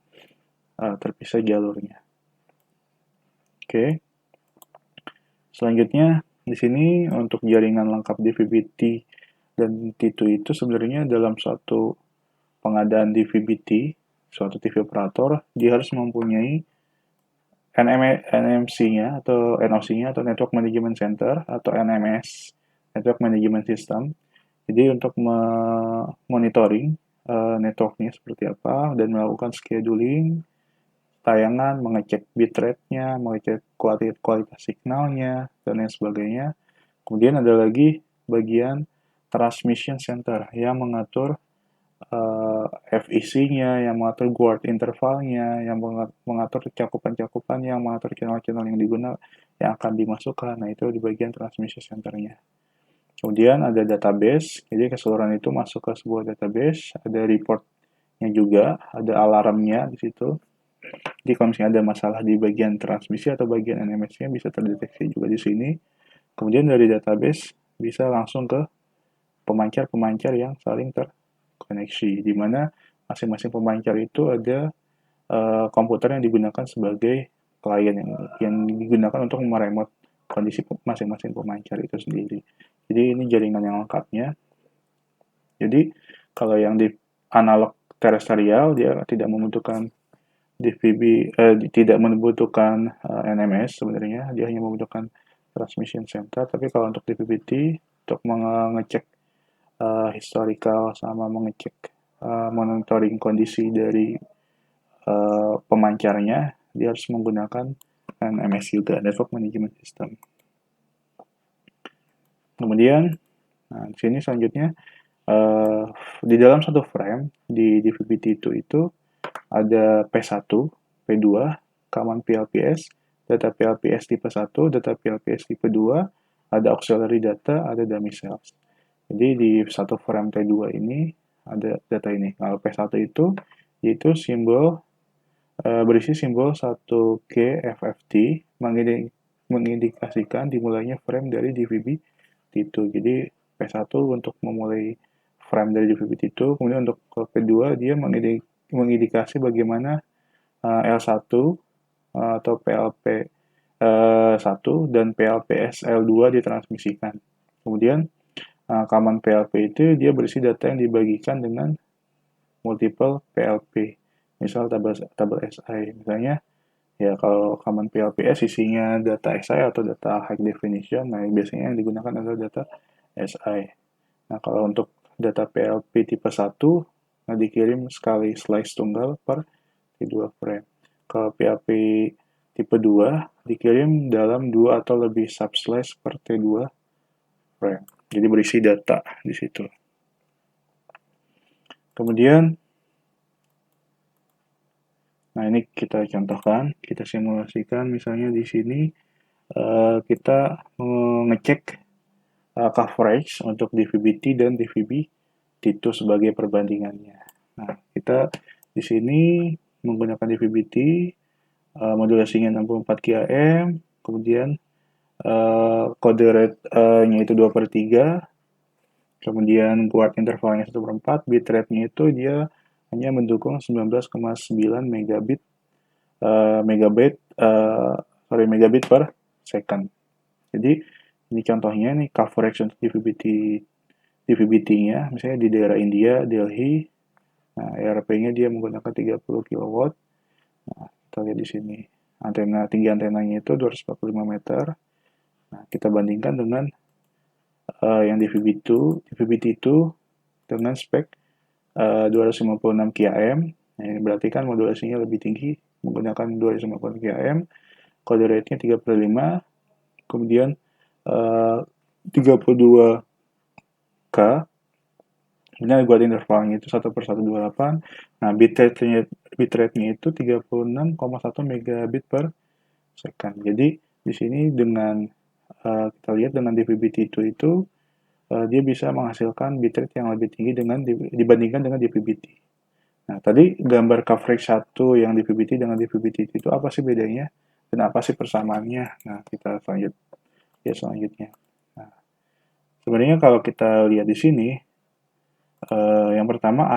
terpisah jalurnya. Oke. Selanjutnya di sini untuk jaringan lengkap DVB-T dan T2 itu sebenarnya dalam satu pengadaan DVB-T suatu TV operator, dia harus mempunyai NMC-nya atau NOC-nya atau Network Management Center atau NMS, Network Management System. Jadi untuk monitoring networknya seperti apa dan melakukan scheduling tayangan, mengecek bitrate-nya, mengecek kualitas signalnya, dan lain sebagainya. Kemudian ada lagi bagian transmission center yang mengatur FEC-nya, yang mengatur guard intervalnya, yang mengatur cakupan-cakupan, yang mengatur channel-channel yang digunakan, yang akan dimasukkan. Nah, itu di bagian transmission center-nya. Kemudian ada database, jadi keseluruhan itu masuk ke sebuah database, ada reportnya juga, ada alarmnya di situ. Jadi kalau misalnya ada masalah di bagian transmisi atau bagian NMS-nya bisa terdeteksi juga di sini. Kemudian dari database bisa langsung ke pemancar-pemancar yang saling terkoneksi, di mana masing-masing pemancar itu ada komputer yang digunakan sebagai klien yang digunakan untuk meremote kondisi masing-masing pemancar itu sendiri. Jadi ini jaringan yang lengkapnya. Jadi kalau yang di analog terestrial dia tidak membutuhkan DVB, tidak membutuhkan NMS sebenarnya, dia hanya membutuhkan transmission center. Tapi kalau untuk DVB-T untuk mengecek historical sama mengecek monitoring kondisi dari pemancarnya, dia harus menggunakan NMS juga, Network Management System. Kemudian, nah, di sini selanjutnya di dalam satu frame di DVB-T2 itu ada P1, P2, common PLPS, data PLPS tipe 1, data PLPS tipe 2, ada auxiliary data, ada dummy cells. Jadi di satu frame T2 ini ada data ini. Kalau P1 itu yaitu simbol berisi simbol 1G FFT mengindikasikan dimulainya frame dari DVB-T2. Jadi P1 untuk memulai frame dari DVB-T2, kemudian untuk P2 dia mengindikasi bagaimana L1 atau PLP 1 dan PLPS L2 ditransmisikan. Kemudian common PLP itu dia berisi data yang dibagikan dengan multiple PLP. Misal tabel SI. Misalnya ya kalau common PLPS isinya data SI atau data high definition, nah biasanya yang digunakan adalah data SI. Nah kalau untuk data PLP tipe 1 nah dikirim sekali slice tunggal per T2 frame. Kalau PLP tipe 2 dikirim dalam 2 atau lebih subslice per T2 frame. Jadi berisi data di situ. Kemudian, nah ini kita contohkan, kita simulasikan misalnya di sini kita mengecek coverage untuk DVB-T dan DVB-T2 sebagai perbandingannya. Nah, kita di sini menggunakan DVB-T, modulasinya 64 kHz, kemudian kode rate-nya itu 2/3, kemudian guard intervalnya 1/4, bitrate-nya itu dia hanya mendukung 19,9 megabit per second. Jadi ini contohnya nih coverage untuk DVB-T-nya, misalnya di daerah India, Delhi. Nah, ERP-nya dia menggunakan 30 kW. Nah, kita lihat di sini. Tinggi antenanya itu 245 meter. Nah, kita bandingkan dengan yang DVB-T2 dengan spek 256 kHz. Nah, ini berarti kan modulasinya lebih tinggi menggunakan 256 kHz. Kode rate-nya 3/5. Kemudian 32K. Kemudian guard intervalnya itu 1/128. Nah, bitrate-nya itu 36,1 megabit per second. Jadi di sini dengan kita lihat dengan DVB-T2 itu dia bisa menghasilkan bitrate yang lebih tinggi dibandingkan dengan DVB-T. Nah, tadi gambar coverage 1 yang DVB-T dengan DVB-T itu apa sih bedanya? Dan apa sih persamaannya? Nah, kita selanjutnya. Nah, sebenarnya kalau kita lihat di sini, yang pertama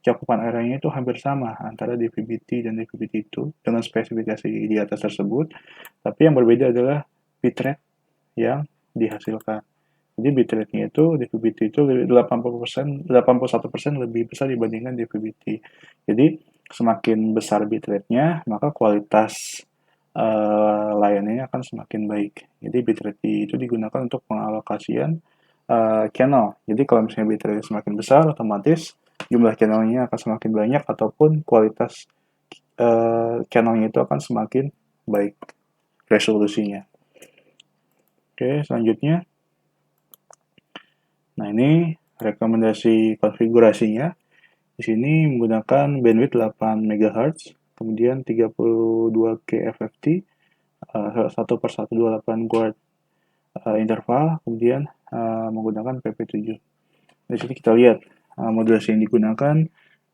cakupan areanya itu hampir sama antara DVB-T dan DVB-T2 dengan spesifikasi di atas tersebut, tapi yang berbeda adalah bitrate yang dihasilkan. Jadi bitrate-nya itu DVB-T itu 81% lebih besar dibandingkan DVB-T. Jadi semakin besar bitrate-nya, maka kualitas layanannya akan semakin baik. Jadi bitrate itu digunakan untuk pengalokasian channel. Jadi kalau misalnya bitrate semakin besar, otomatis jumlah channelnya akan semakin banyak ataupun kualitas channelnya itu akan semakin baik resolusinya. Oke, selanjutnya. Nah, ini rekomendasi konfigurasinya. Di sini menggunakan bandwidth 8 MHz, kemudian 32K FFT, 1/128 Guard interval, kemudian menggunakan PP7. Di sini kita lihat modulasi yang digunakan,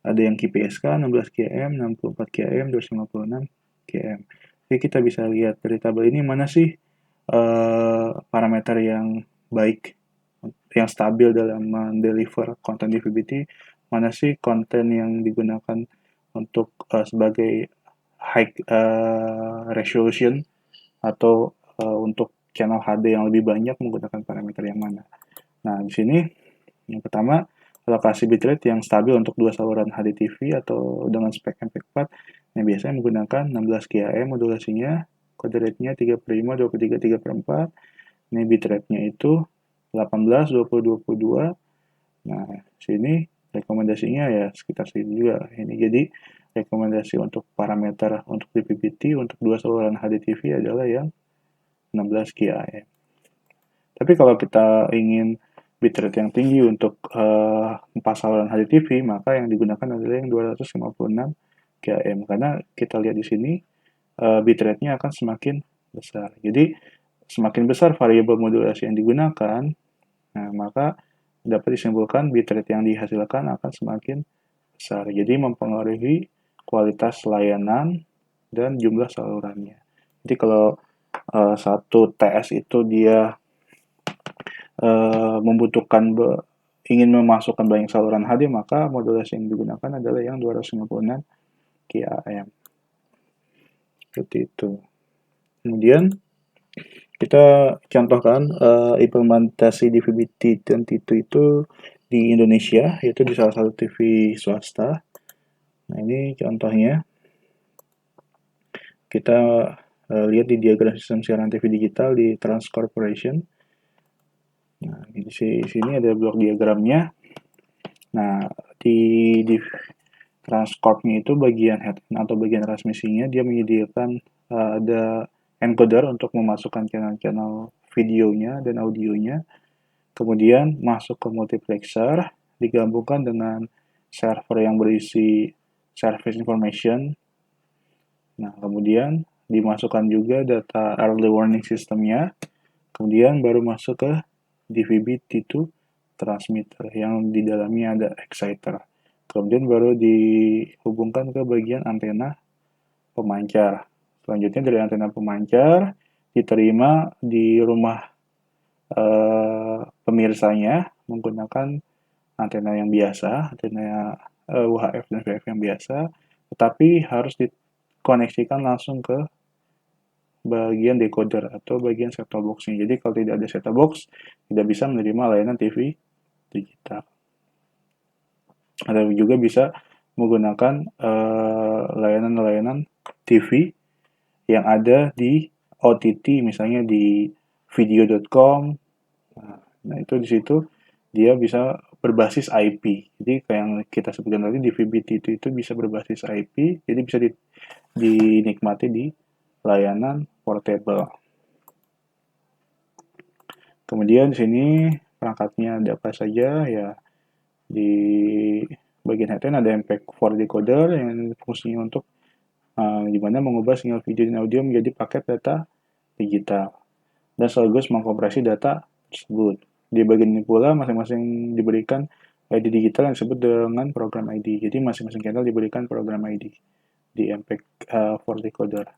ada yang QPSK 16 km, 64 km, 256 km. Jadi kita bisa lihat dari tabel ini mana sih parameter yang baik, yang stabil dalam mendeliver konten di VBT, mana sih konten yang digunakan untuk sebagai high resolution atau untuk channel HD yang lebih banyak menggunakan parameter yang mana. Nah, di sini yang pertama, alokasi bitrate yang stabil untuk dua saluran HDTV atau dengan spek MP4 yang biasanya menggunakan 16 kHz modulasinya, kode rate-nya 3/5, 23, 3/4. Ini bitrate-nya itu 18, 20, 22. Nah, sini rekomendasinya ya sekitar segitu juga. Ini jadi rekomendasi untuk parameter untuk DVB-T untuk dua saluran HDTV adalah yang 16 kHz. Tapi kalau kita ingin bitrate yang tinggi untuk 4 saluran HDTV, maka yang digunakan adalah yang 256 kHz. Karena kita lihat di sini bitrate-nya akan semakin besar. Jadi semakin besar variabel modulasi yang digunakan, nah, maka dapat disimpulkan bitrate yang dihasilkan akan semakin besar. Jadi mempengaruhi kualitas layanan dan jumlah salurannya. Jadi kalau satu TS itu dia membutuhkan ingin memasukkan banyak saluran HD, maka modulasi yang digunakan adalah yang 256 kHz. Seperti itu. Kemudian kita contohkan implementasi DVB-T22 itu di Indonesia, yaitu di salah satu TV swasta. Nah, ini contohnya. Kita lihat di diagram sistem siaran TV digital di Trans Corporation. Nah, di sini ada blok diagramnya. Nah, di Transcorp-nya itu bagian headend atau bagian transmisinya dia menyediakan ada encoder untuk memasukkan channel-channel videonya dan audionya. Kemudian masuk ke multiplexer, digabungkan dengan server yang berisi service information. Nah, kemudian dimasukkan juga data early warning systemnya. Kemudian baru masuk ke DVB-T2 transmitter yang di dalamnya ada exciter. Kemudian baru dihubungkan ke bagian antena pemancar. Selanjutnya dari antena pemancar diterima di rumah pemirsanya menggunakan antena yang biasa, antena UHF dan VHF yang biasa, tetapi harus dikoneksikan langsung ke bagian decoder atau bagian set-top box-nya. Jadi kalau tidak ada set-top box, tidak bisa menerima layanan TV digital. Ada juga bisa menggunakan layanan-layanan TV yang ada di OTT, misalnya di video.com. Nah, itu di situ dia bisa berbasis IP. Jadi kayak yang kita sebutkan tadi, di VBT itu bisa berbasis IP, jadi bisa dinikmati di layanan portable. Kemudian di sini perangkatnya ada apa saja ya. Di bagian headend ada MPEG-4 decoder yang fungsinya untuk dimana mengubah sinyal video dan audio menjadi paket data digital dan sekaligus mengkompresi data tersebut. Di bagian ini pula masing-masing diberikan ID digital yang disebut dengan program ID. Jadi masing-masing channel diberikan program ID di MPEG-4 decoder.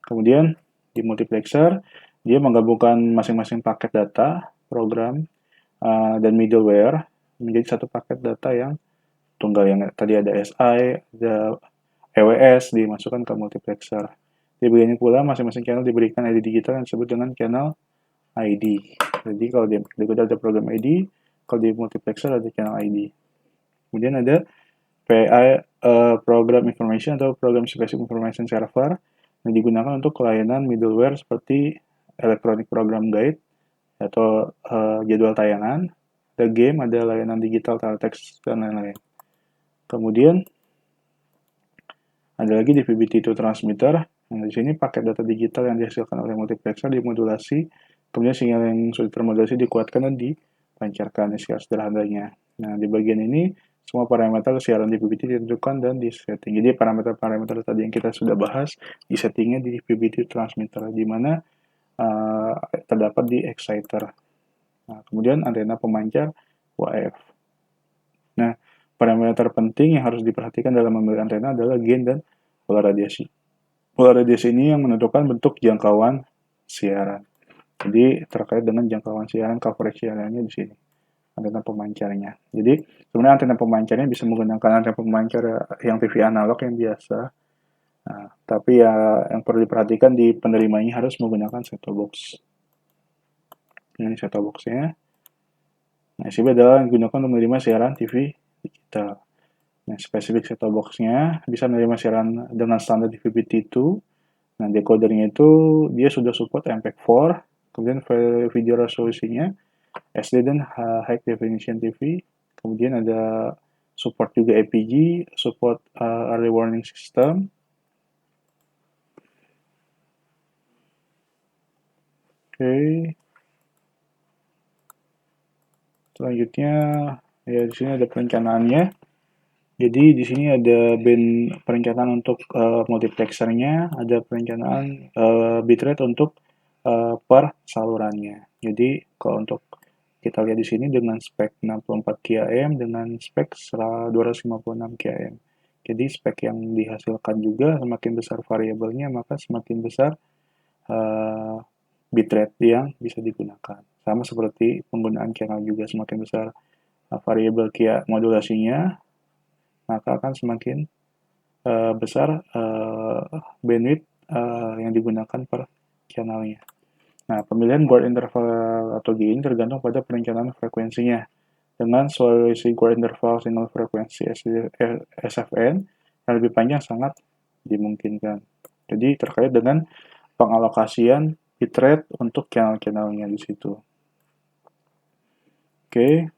Kemudian di multiplexer dia menggabungkan masing-masing paket data, program, dan middleware menjadi satu paket data yang tunggal, yang tadi ada SI, ada EWS dimasukkan ke multiplexer. Di bagian ini pula masing-masing channel diberikan ID digital yang disebut dengan channel ID. Jadi kalau di decoder ada program ID, kalau di multiplexer ada channel ID. Kemudian ada Program Information atau Program Specific Information Server yang digunakan untuk layanan middleware seperti Electronic Program Guide atau jadwal tayangan, ada game, ada layanan digital, teletext, dan lain-lain. Kemudian ada lagi DVB-T2 transmitter. Nah, di sini paket data digital yang dihasilkan oleh multiplexer dimodulasi, kemudian sinyal yang sudah termodulasi dikuatkan dan dipancarkan secara sederhananya. Nah, di bagian ini semua parameter siaran DVB-T ditentukan dan disetting. Jadi parameter-parameter tadi yang kita sudah bahas disettingnya di DVB-T transmitter, di mana terdapat di exciter. Nah, kemudian antena pemancar UHF. Nah, parameter penting yang harus diperhatikan dalam memilih antena adalah gain dan pola radiasi. Pola radiasi ini yang menentukan bentuk jangkauan siaran. Jadi terkait dengan jangkauan siaran, coverage siarannya di sini. Antena pemancarnya. Jadi sebenarnya antena pemancarnya bisa menggunakan antena pemancar yang TV analog yang biasa. Nah, tapi ya yang perlu diperhatikan di penerimanya harus menggunakan set-top box. Ini set-top box-nya. Nah, SIB adalah yang digunakan untuk menerima siaran TV digital. Nah, spesifik set-top box-nya bisa menerima siaran dengan standar DVB-T2. Nah, decodernya itu dia sudah support MPEG-4, kemudian video resolusinya SD dan High Definition TV. Kemudian ada support juga APG, support early warning system. Oke. Selanjutnya ya di sini ada perencanaannya. Jadi di sini ada perencanaan untuk multiplexernya, ada perencanaan bitrate untuk per salurannya. Jadi kalau untuk kita lihat di sini dengan spek 64 kHz dengan spek 256 kHz. Jadi spek yang dihasilkan juga semakin besar variabelnya maka semakin besar bitrate yang bisa digunakan. Sama seperti penggunaan channel juga, semakin besar variabel modulasinya maka akan semakin besar bandwidth yang digunakan per channelnya. Nah, pemilihan guard interval atau gain tergantung pada perencanaan frekuensinya. Dengan solusi guard interval signal frekuensi SFN yang lebih panjang sangat dimungkinkan. Jadi terkait dengan pengalokasian bitrate untuk channel-channelnya di situ. Oke.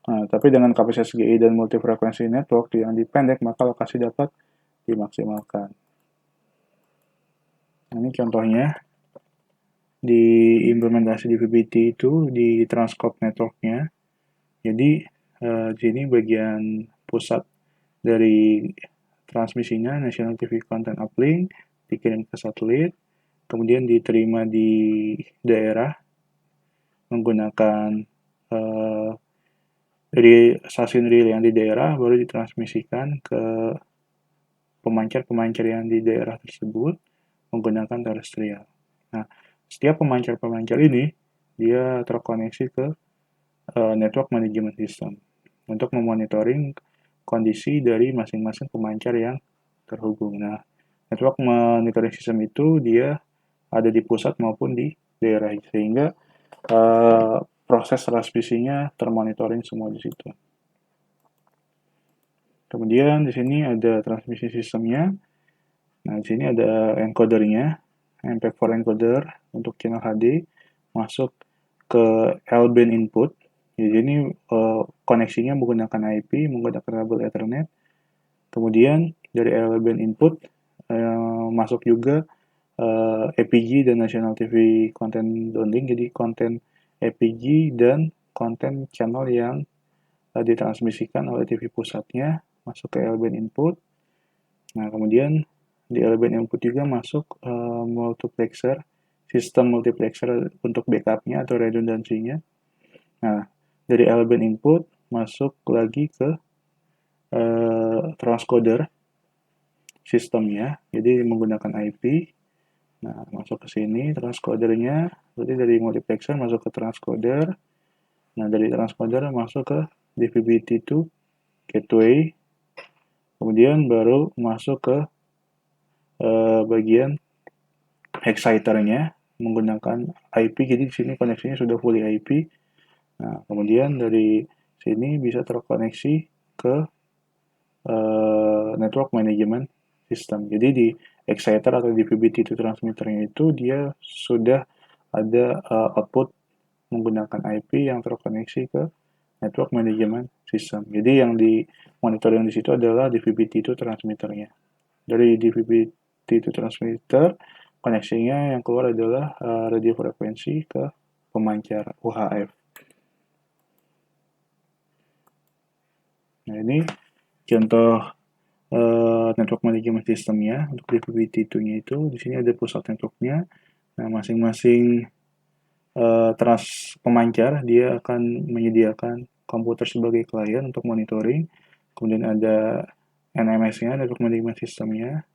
Nah, tapi dengan kapasitas GI dan multifrekuensi network yang dipendek, maka lokasi dapat dimaksimalkan. Nah, ini contohnya di implementasi DVB-T itu di transcode networknya. Jadi di sini bagian pusat dari transmisinya National TV Content Uplink dikirim ke satelit, kemudian diterima di daerah menggunakan stasiun relay yang di daerah, baru ditransmisikan ke pemancar-pemancar yang di daerah tersebut menggunakan terestrial. Nah, setiap pemancar-pemancar ini dia terkoneksi ke network management system untuk memonitoring kondisi dari masing-masing pemancar yang terhubung. Nah, network monitoring system itu dia ada di pusat maupun di daerah, sehingga proses transmisinya termonitoring semua di situ. Kemudian di sini ada transmisi sistemnya. Nah, di sini ada encodernya, MPEG-4 encoder untuk channel HD masuk ke L-band input. Jadi ini koneksinya menggunakan IP, menggunakan kabel Ethernet. Kemudian dari L-band input masuk juga APG dan National TV Content Downlink. Jadi konten APG dan konten channel yang ditransmisikan oleh TV pusatnya masuk ke L-band input. Nah, kemudian di L-band input juga masuk multiplexer, sistem multiplexer untuk backupnya atau redundansinya. Nah, dari L-band input masuk lagi ke transcoder sistemnya, jadi menggunakan IP. Nah, masuk ke sini transcodernya, berarti dari multiplexer masuk ke transcoder. Nah, dari transcoder masuk ke DVB-T2 gateway, kemudian baru masuk ke bagian exciternya menggunakan IP. Jadi di sini koneksinya sudah fully IP. Nah, kemudian dari sini bisa terkoneksi ke Network Management System. Jadi di exciter atau di VBT2 transmitternya itu dia sudah ada output menggunakan IP yang terkoneksi ke Network Management System. Jadi yang di monitoring di situ adalah di VBT2 transmitternya. Dari di VBT2 transmitter, koneksinya yang keluar adalah radio frekuensi ke pemancar UHF. Nah, ini contoh network management systemnya untuk DVB-T2-nya itu. Di sini ada pusat networknya. Nah, masing-masing pemancar dia akan menyediakan komputer sebagai klien untuk monitoring. Kemudian ada NMS-nya, network management systemnya.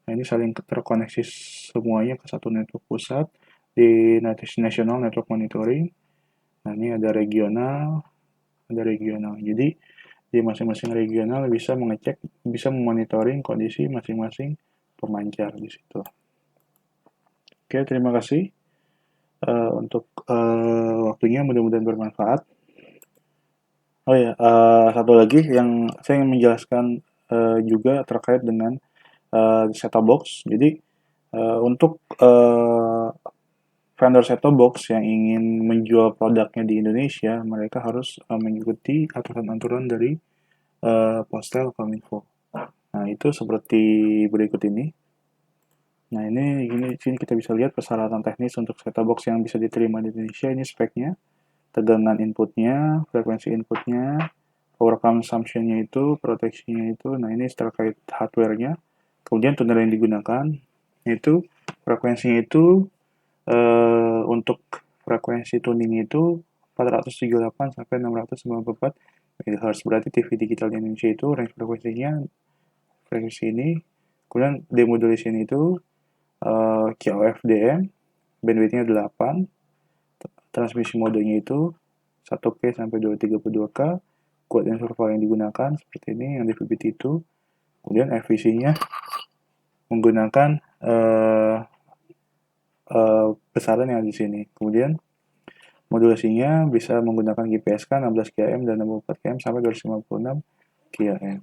Nah, ini saling terkoneksi semuanya ke satu network pusat di National Network Monitoring. Nah, ini ada regional. Jadi, di masing-masing regional bisa mengecek, bisa memonitoring kondisi masing-masing pemancar di situ. Oke, terima kasih untuk waktunya, mudah-mudahan bermanfaat. Oh ya, satu lagi yang saya ingin menjelaskan juga terkait dengan set-top box. Jadi untuk vendor set-top box yang ingin menjual produknya di Indonesia, mereka harus mengikuti aturan-aturan dari Postel Kominfo. Nah, itu seperti berikut ini. Nah, ini sini kita bisa lihat persyaratan teknis untuk set-top box yang bisa diterima di Indonesia. Ini speknya, tegangan inputnya, frekuensi inputnya, power consumption-nya itu, proteksinya itu. Nah, ini terkait hardware-nya. Kemudian tuner yang digunakan, itu frekuensinya itu untuk frekuensi tuning itu 478 sampai 694 MHz. Berarti TV digital di Indonesia itu range frekuensinya frekuensi ini. Kemudian demodulation itu QFDM, bandwidth-nya 8, transmisi modenya itu 1K sampai 232K, quote interval yang digunakan seperti ini yang di VBT itu. Kemudian efisiennya menggunakan besaran yang di sini. Kemudian modulasinya bisa menggunakan GPSK 16 km dan 64 km sampai 256 km.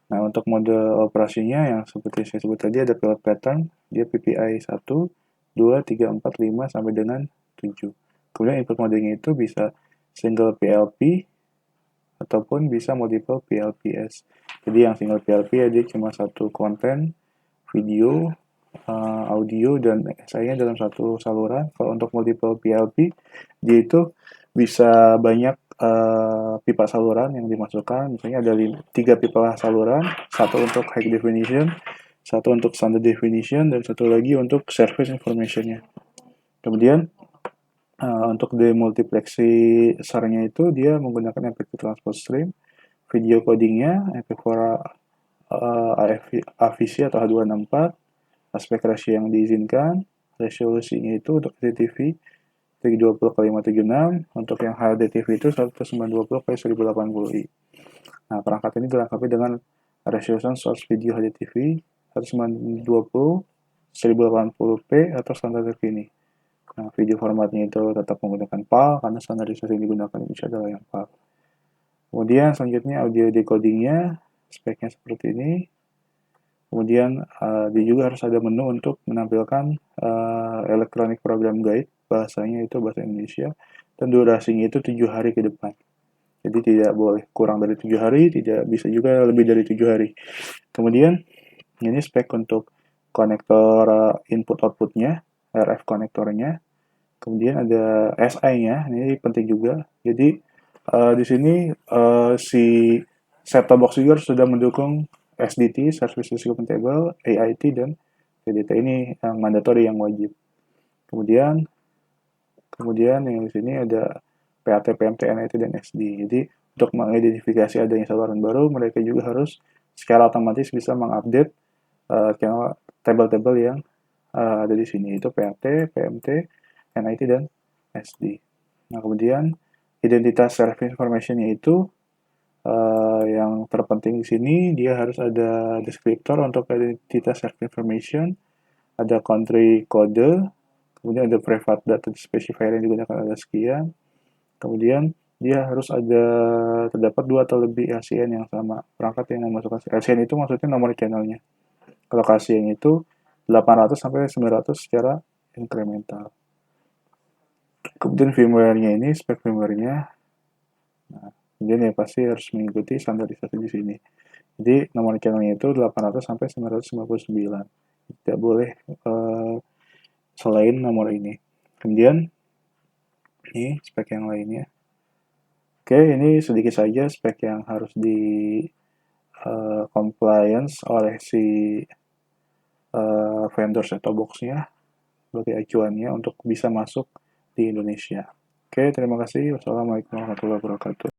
Nah, untuk mode operasinya yang seperti saya sebut tadi ada pilot pattern, dia PPI 1, 2, 3, 4, 5 sampai dengan 7. Kemudian input modenya itu bisa single PLP ataupun bisa multiple PLPS. Jadi yang single PLP ya dia cuma satu konten, video, audio, dan SI-nya dalam satu saluran. Kalau untuk multiple PLP, dia itu bisa banyak pipa saluran yang dimasukkan. Misalnya ada 3 pipa saluran, satu untuk high definition, satu untuk standard definition, dan satu lagi untuk service information-nya. Kemudian untuk demultiplexer-nya itu dia menggunakan MP4 transport stream, video codingnya MP4 AVC atau H264, aspek ratio yang diizinkan, resolusinya itu untuk CCTV 320x576, untuk yang HDTV itu 1920x1080i. Nah, perangkat ini dilengkapi dengan resolution source video HDTV 1920 1080p atau standar terkini. Nah, video formatnya itu tetap menggunakan PAL karena standarisasi yang digunakan di Indonesia adalah yang PAL. Kemudian selanjutnya audio decodingnya, speknya seperti ini. Kemudian dia juga harus ada menu untuk menampilkan electronic program guide, bahasanya itu bahasa Indonesia, dan durasinya itu 7 hari ke depan. Jadi tidak boleh kurang dari 7 hari, tidak bisa juga lebih dari 7 hari. Kemudian ini spek untuk konektor input-outputnya, RF konektornya. Kemudian ada SI-nya, ini penting juga. Jadi di sini si set-top box juga sudah mendukung SDT, Service Discrete Table, AIT, dan TDT. Ini yang mandatory, yang wajib. Kemudian yang di sini ada PAT, PMT, NIT, dan SD. Jadi untuk mengidentifikasi adanya saluran baru, mereka juga harus secara otomatis bisa mengupdate tabel-tabel yang ada di sini. Itu PAT, PMT, NIT, dan SD. Nah, kemudian identitas service information-nya itu yang terpenting di sini dia harus ada deskriptor untuk identitas service information, ada country code, kemudian ada private data specifier yang digunakan ada sekian, kemudian dia harus terdapat 2 atau lebih KCN yang sama. Perangkat yang memasukkan KCN itu maksudnya nomor channelnya. Kalau KCN itu 800 sampai 900 secara incremental. Kemudian firmware-nya ini, spek firmware-nya, nah, kemudian ya pasti harus mengikuti standarisasi di sini. Jadi nomor channelnya itu 800 sampai 999. Tidak boleh selain nomor ini. Kemudian ini spek yang lainnya. Oke, ini sedikit saja spek yang harus di compliance oleh si vendor set-top box-nya sebagai acuannya untuk bisa masuk di Indonesia. Oke, terima kasih. Wassalamualaikum warahmatullahi wabarakatuh.